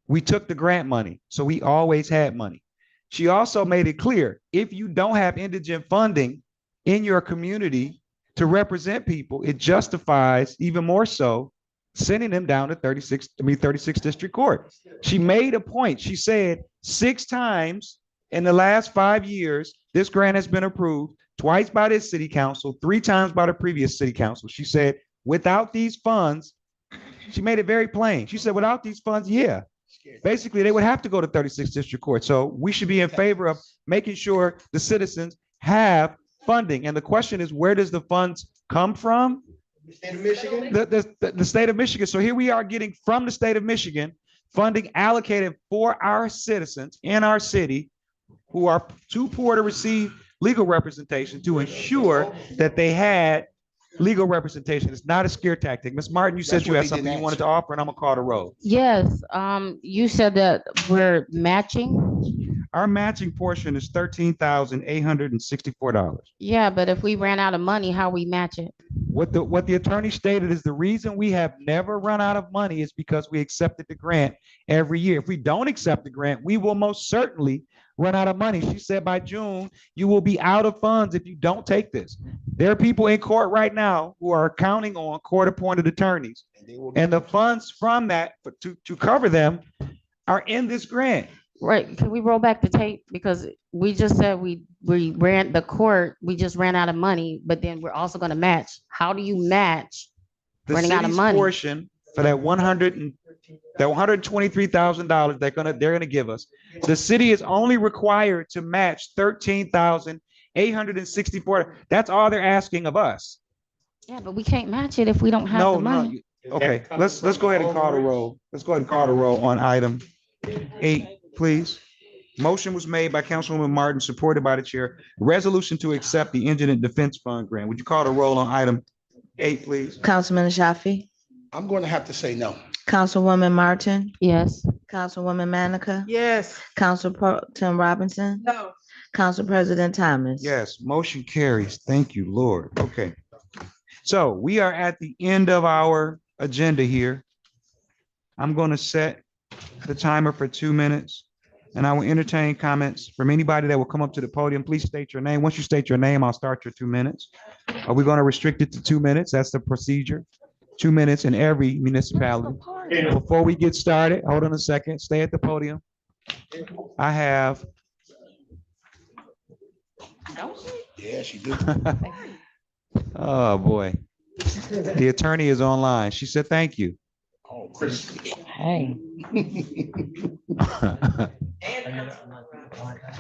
we took the grant money. So we always had money. She also made it clear, if you don't have indigent funding in your community to people, it justifies even more so sending them down to 36th District Court. She made a point. She said 6 times in the last 5 years, this grant has been approved, twice by this city council, 3 times by the previous city council. She said, without these funds, she made it very plain. She said, without these funds, yeah, basically they would have to go to 36th District Court. So we should be in favor of making sure the citizens have funding. And the question is, where does the funds come from? The state of Michigan? The state of Michigan. So here we are getting from the state of Michigan funding allocated for our citizens in our city who are too poor to receive legal representation to ensure that they had legal representation. It's not a scare tactic. Ms. Martin, you said you had something you wanted to offer, and I'm gonna call the roll. Yes, you said that we're matching. Our matching portion is $13,864. Yeah, but if we ran out of money, how we match it? What the attorney stated is the reason we have never run out of money is because we accepted the grant every year. If we don't accept the grant, we will most certainly run out of money. She said by June, you will be out of funds if you don't take this. There are people in court right now who are counting on court-appointed attorneys. And the funds from that to cover them are in this grant. Right, can we roll back the tape? Because we just said we ran the court, we just ran out of money, but then we're also gonna match. How do you match The running out of city's money? portion for that that $123,000 they're gonna give us. The city is only required to match 13,864. That's all they're asking of us. Yeah, but we can't match it if we don't have No, the no. money. Okay, let's go ahead and call the roll. Let's go ahead and call the roll on item 8, please. Motion was made by Councilwoman Martin, supported by the chair. Resolution to accept the Indigent Defense Fund grant. Would you call the roll on item 8, please? Councilman Shafi, I'm going to have to say no. Councilwoman Martin, Yes. Councilwoman Manica, Yes. Council Pro Tim Robinson, No. Council President Thomas. Yes, motion carries. Thank you, Lord. Okay. So we are at the end of our agenda here. I'm going to set the timer for 2 minutes, and I will entertain comments from anybody that will come up to the podium. Please state your name. Once you state your name, I'll start your 2 minutes. Are we going to restrict it to 2 minutes? That's the procedure. 2 minutes in every municipality. Before we get started, hold on a second. Stay at the podium. I have. Yeah, she do. Oh, boy. The attorney is online. She said, thank you. Oh, Chris. Hey.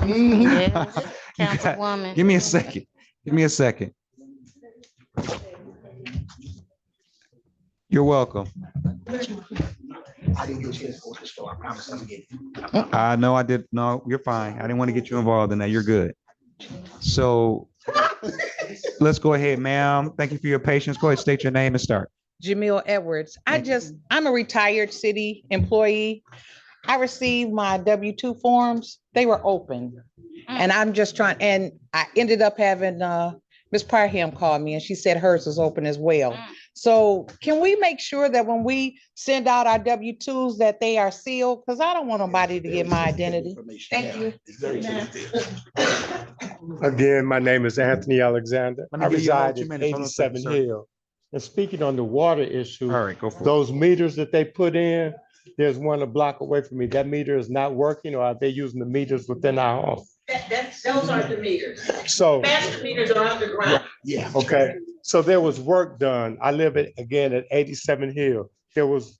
Mhm. Councilwoman. Give me a second. Give me a second. You're welcome. I didn't get a chance to go to the store. I promise I'm getting it. No, I did. No, you're fine. I didn't want to get you involved in that. You're good. So let's go ahead, ma'am. Thank you for your patience. Go ahead, state your name and start. Jamil Edwards. I'm a retired city employee. I received my W-2 forms. They were open. And I'm just trying, and I ended up having Ms. Parham call me and she said hers was open as well. So can we make sure that when we send out our W-2s that they are sealed? Because I don't want nobody to get my identity. Thank you. Again, my name is Anthony Alexander. Let me I give you a whole reside 2 at minutes. Hold on a second, 87 sir. Hill. And speaking on the water issue, All right, go for it. those meters that they put in, there's one a block away from me. That meter is not working, or are they using the meters within our home? Those aren't the meters. So, Master meters are underground. Yeah. okay, so there was work done. I live again at 87 Hill. There was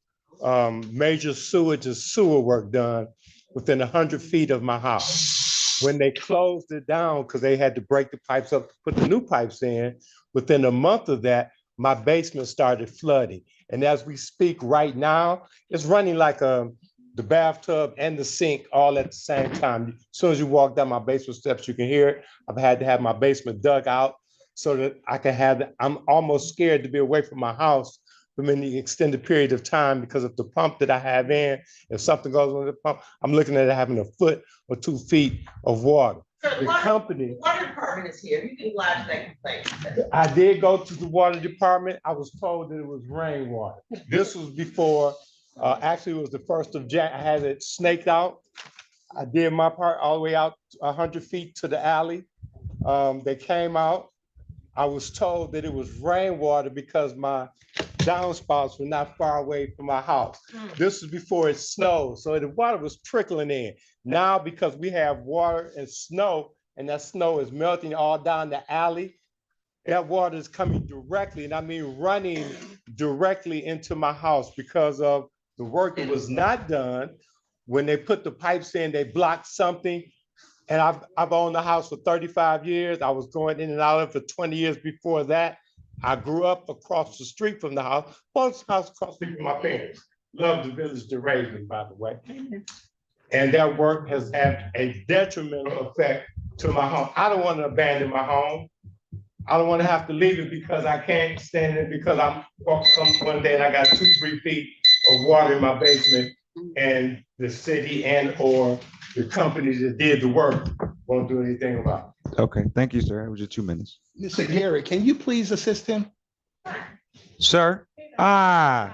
major sewage and sewer work done within 100 feet of my house. When they closed it down, because they had to break the pipes up, to put the new pipes in, within a month of that, my basement started flooding. And as we speak right now, it's running like the bathtub and the sink all at the same time. As soon as you walk down my basement steps, you can hear it. I've had to have my basement dug out so that I can have, I'm almost scared to be away from my house for any extended period of time because of the pump that I have in. If something goes on the pump, I'm looking at it having a foot or 2 feet of water. The company. Water department is here. You can lodge that complaint. I did go to the water department. I was told that it was rainwater. This was before, actually it was the 1st of January. I had it snaked out. I did my part all the way out 100 feet to the alley. They came out. I was told that it was rainwater because my downspouts were not far away from my house. This was before it snowed, so the water was trickling in. Now, because we have water and snow, and that snow is melting all down the alley, that water is coming directly, and I mean running directly into my house because of the work that was not done. When they put the pipes in, they blocked something. And I've owned the house for 35 years. I was going in and out of it for 20 years before that. I grew up across the street from the house, house across the street from my parents. Love the village to raise me, by the way. And that work has had a detrimental effect to my home. I don't want to abandon my home. I don't want to have to leave it because I can't stand it because I'm walking one day and I got 2-3 feet of water in my basement, and the city and or the companies that did the work won't do anything about it. Okay, thank you, sir. It was your 2 minutes. Mr. Gary, can you please assist him? Sir? No.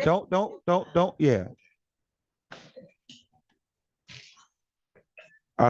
Don't, yeah.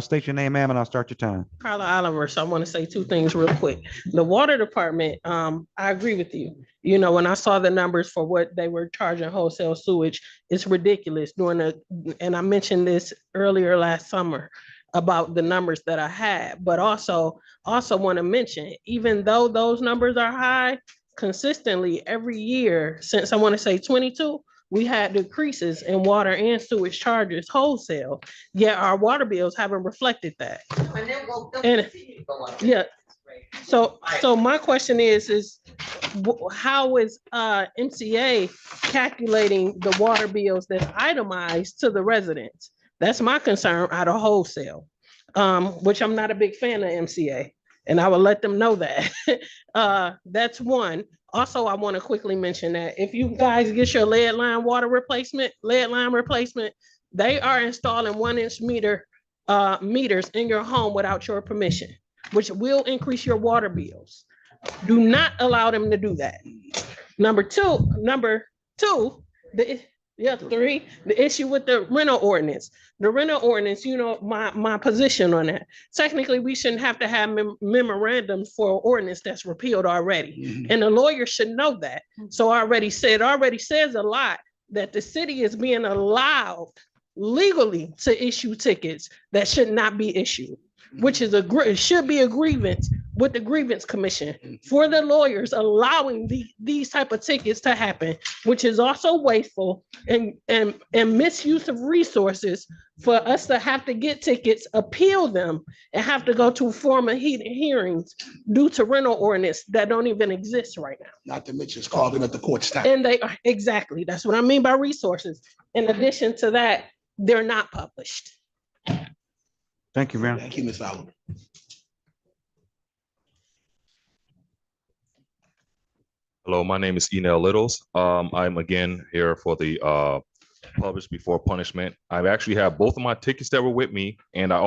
State your name, ma'am, and I'll start your time. Carla Oliver, so I want to say two things real quick. The water department, I agree with you. You know, when I saw the numbers for what they were charging wholesale sewage, it's ridiculous and I mentioned this earlier last summer about the numbers that I had, but also want to mention, even though those numbers are high, consistently every year since I want to say 22, we had decreases in water and sewage charges wholesale, yet our water bills haven't reflected that. And yeah, so my question is how is MCA calculating the water bills that's itemized to the residents? That's my concern out of wholesale, which I'm not a big fan of MCA, and I will let them know that. That's one. Also, I want to quickly mention that if you guys get your lead line replacement, they are installing 1-inch meters in your home without your permission, which will increase your water bills. Do not allow them to do that. Number two, the issue with the rental ordinance. The rental ordinance, you know, my position on that. Technically, we shouldn't have to have memorandums for an ordinance that's repealed already. And the lawyer should know that. So I already says a lot that the city is being allowed legally to issue tickets that should not be issued, which is should be a grievance with the grievance commission for the lawyers allowing these type of tickets to happen, which is also wasteful and misuse of resources for us to have to get tickets, appeal them, and have to go to formal hearings due to rental ordinance that don't even exist right now. Not to mention it's clogging up the court's time. And they are, exactly, that's what I mean by resources. In addition to that, they're not published. Thank you, ma'am. Thank you, Ms. Oliver. Hello, my name is Enel Littles. I'm again here for the publish before punishment. I actually have both of my tickets that were with me, and I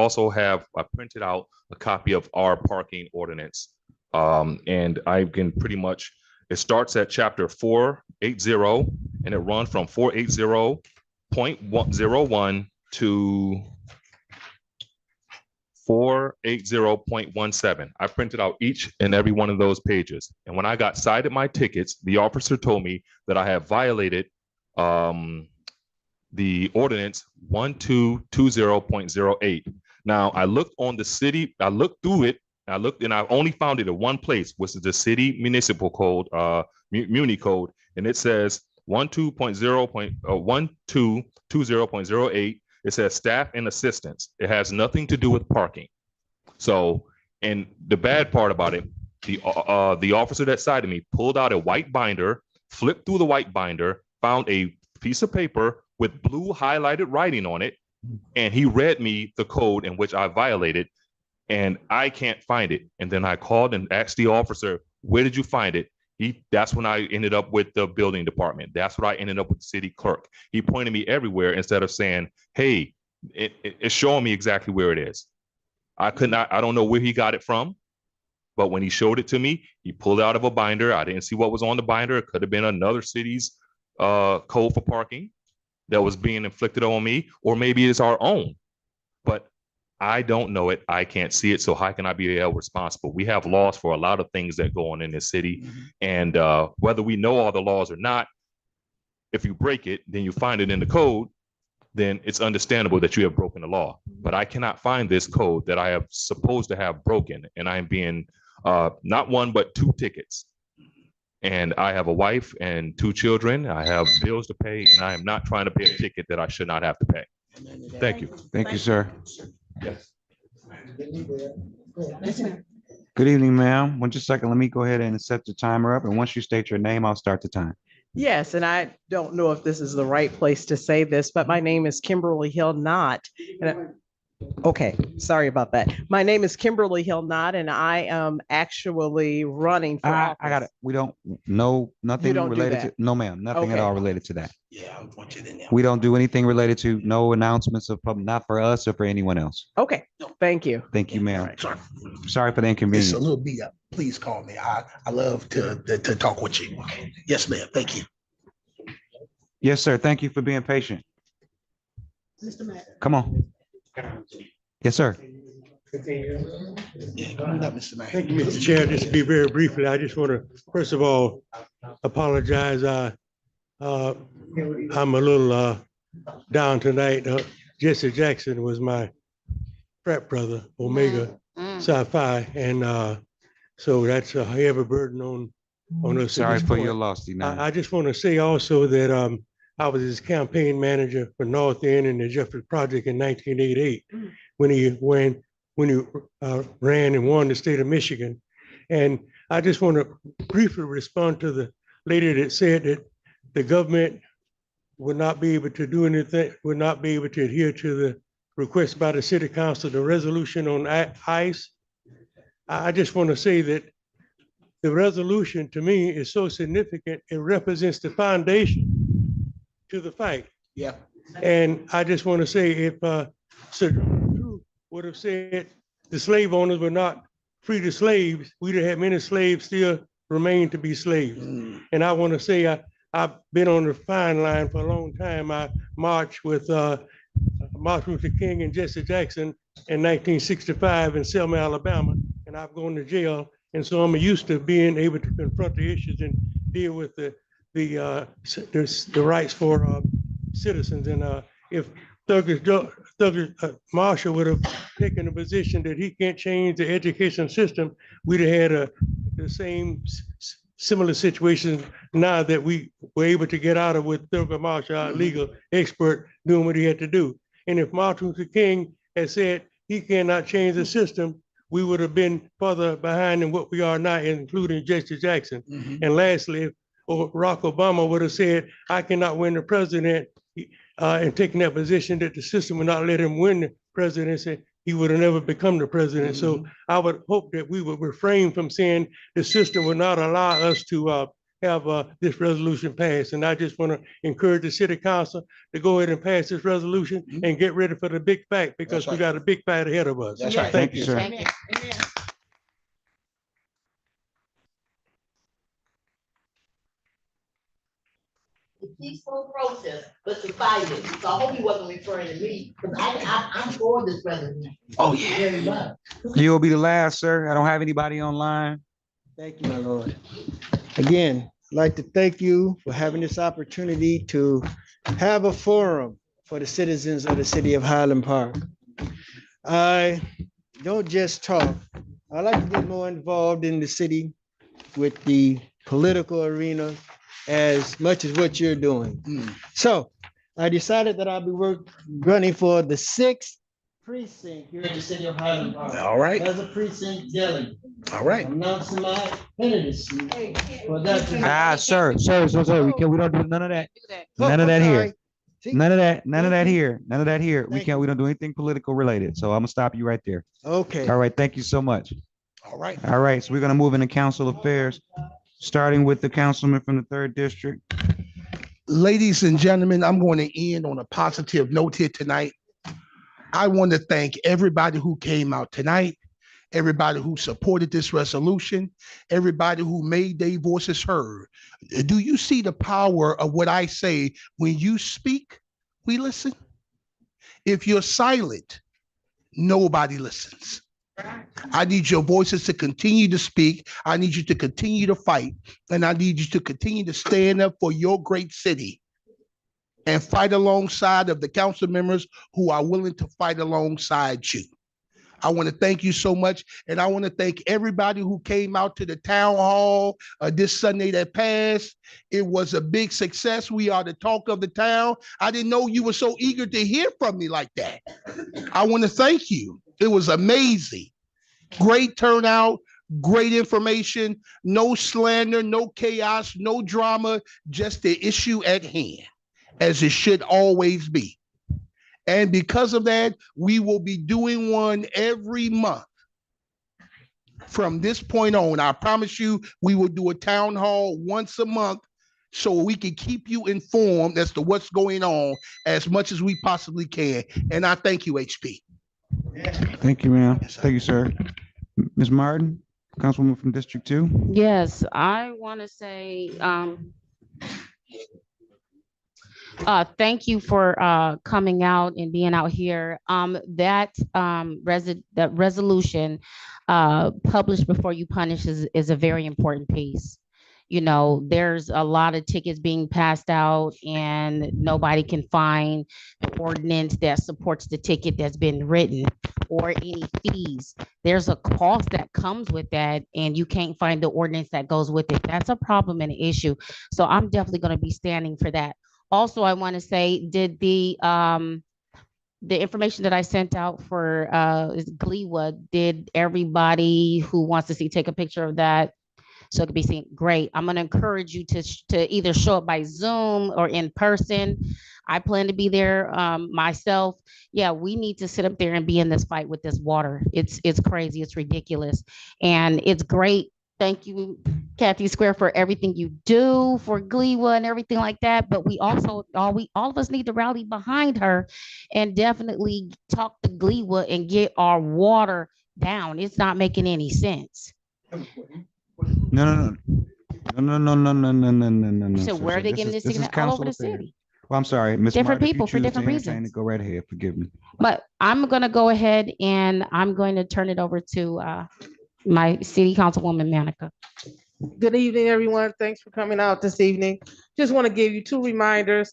printed out a copy of our parking ordinance. And I can pretty much, it starts at chapter 480, and it runs from 480.01 to 480.17. I printed out each and every one of those pages. And when I got cited my tickets, the officer told me that I have violated the ordinance 1220.08. Now I looked on the city, I looked through it, and I only found it in one place, which is the city municipal code, Muni code, and it says 1220.08. It says staff and assistants. It has nothing to do with parking. So, and the bad part about it, the officer that cited me pulled out a white binder, flipped through the white binder, found a piece of paper with blue highlighted writing on it, and he read me the code in which I violated, and I can't find it. And then I called and asked the officer, where did you find it? That's when I ended up with the building department. That's what I ended up with the city clerk. He pointed me everywhere instead of saying, hey, it's showing me exactly where it is. I don't know where he got it from, but when he showed it to me, he pulled out of a binder. I didn't see what was on the binder. It could have been another city's code for parking that was being inflicted on me, or maybe it's our own, but I don't know it. I can't see it. So how can I be held responsible? We have laws for a lot of things that go on in this city. And whether we know all the laws or not, if you break it, then you find it in the code, then it's understandable that you have broken the law. But I cannot find this code that I am supposed to have broken. And I am being not one, but 2 tickets. And I have a wife and 2 children. I have bills to pay, and I am not trying to pay a ticket that I should not have to pay. Thank you. Thank you, sir. Yes. Good evening, ma'am. One just second. Let me go ahead and set the timer up. And once you state your name, I'll start the time. Yes, and I don't know if this is the right place to say this, but my name is Kimberly Hill Knott. Okay, sorry about that. My name is Kimberly Hill Knott, and I am actually running for office. I got it. We don't know nothing don't do related to, that? no, ma'am, nothing at Okay. all related to that. Yeah, I want you in there. We don't do anything related to, no announcements of public, not for us or for anyone else. Okay, thank you. Thank you, ma'am. Sorry for the It's inconvenience. a little beat up. Please call me. I love to talk with you. Yes, ma'am. Thank you. Yes, sir. Thank you for being patient. Come on. Yes, sir. Thank you, Mr. Chair. Just to be very briefly, I just want to, first of all, apologize. I'm a little down tonight. Jesse Jackson was my frat brother, Omega Psi Phi, and so that's a heavy burden on us. at Sorry this for point. your loss, D9. I just want to say also that I was his campaign manager for North End and the Jeffrey Project in 1988 when he ran and won the state of Michigan. And I just want to briefly respond to the lady that said that the government would not be able to do anything, would not be able to adhere to the request by the city council, the resolution on ICE. I just want to say that the resolution to me is so significant. It represents the foundation to the fight. Yeah. And I just want to say if Sir True would have said the slave owners were not free the slaves, we'd have had many slaves still remain to be slaves. And I want to say I've been on the fine line for a long time. I marched with Martin Luther King and Jesse Jackson in 1965 in Selma, Alabama, and I've gone to jail. And so I'm used to being able to confront the issues and deal with the rights for citizens. And if Thurgood Marshall would have taken a position that he can't change the education system, we'd have had the same similar situation now that we were able to get out of with Thurgood Marshall, our legal expert, doing what he had to do. And if Martin Luther King had said he cannot change the system, we would have been further behind than what we are now, including Jesse Jackson. And lastly, if Barack Obama would have said, I cannot win the president, and taking that position that the system would not let him win the presidency, he would have never become the president. So I would hope that we would refrain from saying the system would not allow us to have this resolution passed. And I just want to encourage the city council to go ahead and pass this resolution and get ready for the big fight, because we got a big fight ahead of us. That's right. Thank you, sir. Thank you. The peaceful protest, but to fight it. So I hope he wasn't referring to me, because I'm for this resolution. Oh, yeah. Very much. You will be the last, sir. I don't have anybody online. Thank you, my lord. Again, I'd like to thank you for having this opportunity to have a forum for the citizens of the city of Highland Park. I don't just talk. I like to get more involved in the city with the political arena as much as what you're doing. So I decided that I'll be running for the 6th precinct here in the city of Highland Park. All right. As a precinct delegate. All right. Announcing my candidacy for that. Sir, we don't do none of that. None of that here. None of that here. None of that here. We don't do anything political related. So I'm gonna stop you right there. Okay. All right. Thank you so much. All right. All right. So we're gonna move into council affairs, starting with the councilman from the 3rd district. Ladies and gentlemen, I'm going to end on a positive note here tonight. I want to thank everybody who came out tonight, everybody who supported this resolution, everybody who made their voices heard. Do you see the power of what I say? When you speak, we listen. If you're silent, nobody listens. I need your voices to continue to speak. I need you to continue to fight. And I need you to continue to stand up for your great city and fight alongside of the council members who are willing to fight alongside you. I want to thank you so much. And I want to thank everybody who came out to the town hall this Sunday that passed. It was a big success. We are the talk of the town. I didn't know you were so eager to hear from me like that. I want to thank you. It was amazing. Great turnout, great information, no slander, no chaos, no drama, just the issue at hand, as it should always be. And because of that, we will be doing one every month. From this point on, I promise you, we will do a town hall once a month so we can keep you informed as to what's going on as much as we possibly can. And I thank you, HP. Thank you, ma'am. Thank you, sir. Ms. Martin, Councilwoman from District 2. Yes, I want to say, Thank you for coming out and being out here. That resolution published before you punish is a very important piece. You know, there's a lot of tickets being passed out and nobody can find the ordinance that supports the ticket that's been written or any fees. There's a cost that comes with that and you can't find the ordinance that goes with it. That's a problem and an issue. So I'm definitely going to be standing for that. Also, I want to say, did the information that I sent out for is Gleewood, did everybody who wants to see take a picture of that so it can be seen? Great. I'm going to encourage you to either show up by Zoom or in person. I plan to be there myself. Yeah, we need to sit up there and be in this fight with this water. It's crazy. It's ridiculous. And it's great. Thank you, Kathy Square, for everything you do for Gleewood and everything like that. But we also, all of us need to rally behind her and definitely talk to Gleewood and get our water down. It's not making any sense. No. So where are they getting this signal? All over the city. Well, I'm sorry, Ms. Different Martin, if you people for choose to different entertain reasons. it, go right ahead. Forgive me. But I'm going to go ahead and I'm going to turn it over to my city councilwoman, Manica. Good evening, everyone. Thanks for coming out this evening. Just want to give you two reminders.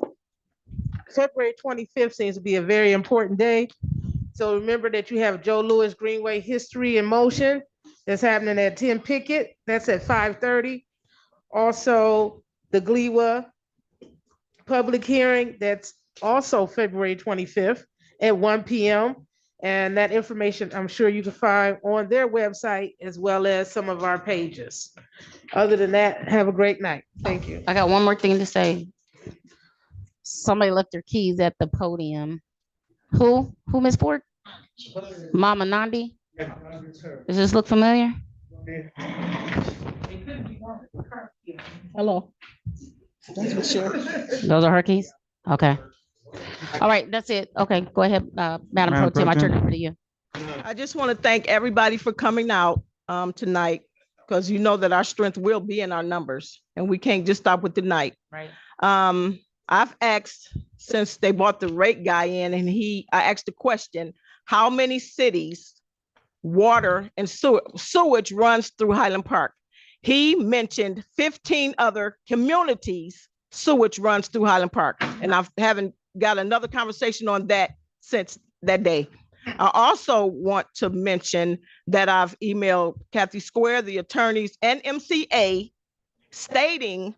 February 25th seems to be a very important day. So remember that you have Joe Louis Greenway History in Motion. That's happening at 10 Pickett. That's at 5:30. Also, the Gleewood public hearing, that's also February 25th at 1 p.m. And that information, I'm sure you can find on their website as well as some of our pages. Other than that, have a great night. Thank you. I got one more thing to say. Somebody left their keys at the podium. Who, Ms. Ford? Mama Nandi? Does this look familiar? Hello. That's for sure. Those are her keys? Okay. All right, that's it. Okay, go ahead, Madam Pro Tem, I turn it over to you. I just want to thank everybody for coming out tonight, because you know that our strength will be in our numbers and we can't just stop with the night. Right. I've asked, since they brought the rate guy in, and I asked the question, how many cities water and sewage runs through Highland Park? He mentioned 15 other communities sewage runs through Highland Park. And I haven't got another conversation on that since that day. I also want to mention that I've emailed Kathy Square, the attorneys, and MCA, stating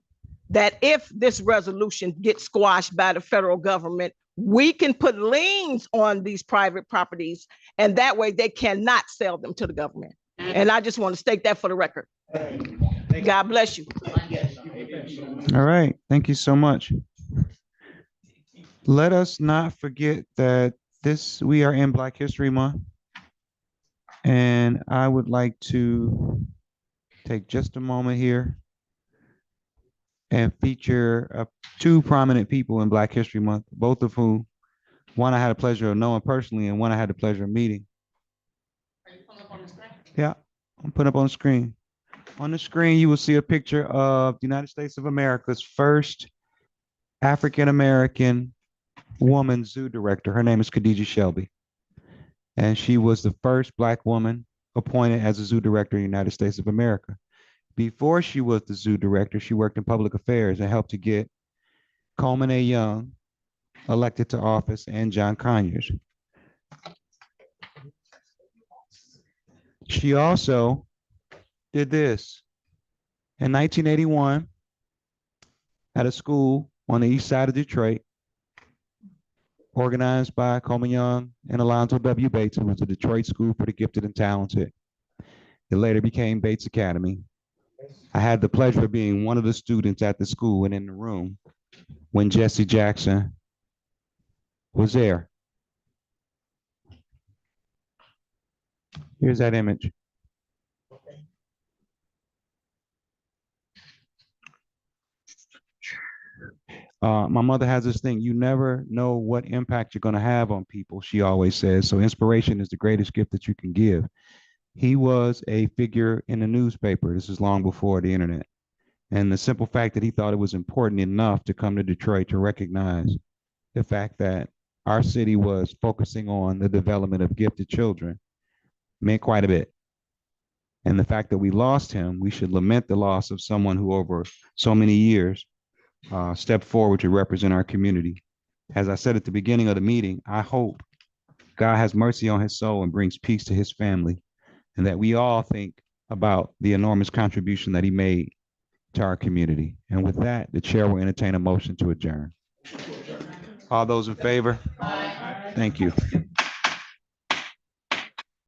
that if this resolution gets squashed by the federal government, we can put liens on these private properties, and that way they cannot sell them to the government. And I just want to state that for the record. God bless you. All right, thank you so much. Let us not forget that we are in Black History Month. And I would like to take just a moment here and feature two prominent people in Black History Month, both of whom, one I had the pleasure of knowing personally and one I had the pleasure of meeting. Yeah, I'm putting up on the screen. On the screen, you will see a picture of the United States of America's first African-American woman zoo director. Her name is Khadijah Shelby. And she was the first Black woman appointed as a zoo director in the United States of America. Before she was the zoo director, she worked in public affairs and helped to get Coleman A. Young elected to office and John Conyers. She also did this in 1981 at a school on the east side of Detroit, organized by Coleman Young and Alonzo W. Bates. It was a Detroit School for the Gifted and Talented. It later became Bates Academy. I had the pleasure of being one of the students at the school and in the room when Jesse Jackson was there. Here's that image. My mother has this thing, you never know what impact you're going to have on people, she always says. So inspiration is the greatest gift that you can give. He was a figure in the newspaper. This is long before the internet. And the simple fact that he thought it was important enough to come to Detroit to recognize the fact that our city was focusing on the development of gifted children meant quite a bit. And the fact that we lost him, we should lament the loss of someone who over so many years stepped forward to represent our community. As I said at the beginning of the meeting, I hope God has mercy on his soul and brings peace to his family, and that we all think about the enormous contribution that he made to our community. And with that, the chair will entertain a motion to adjourn. All those in favor? Thank you.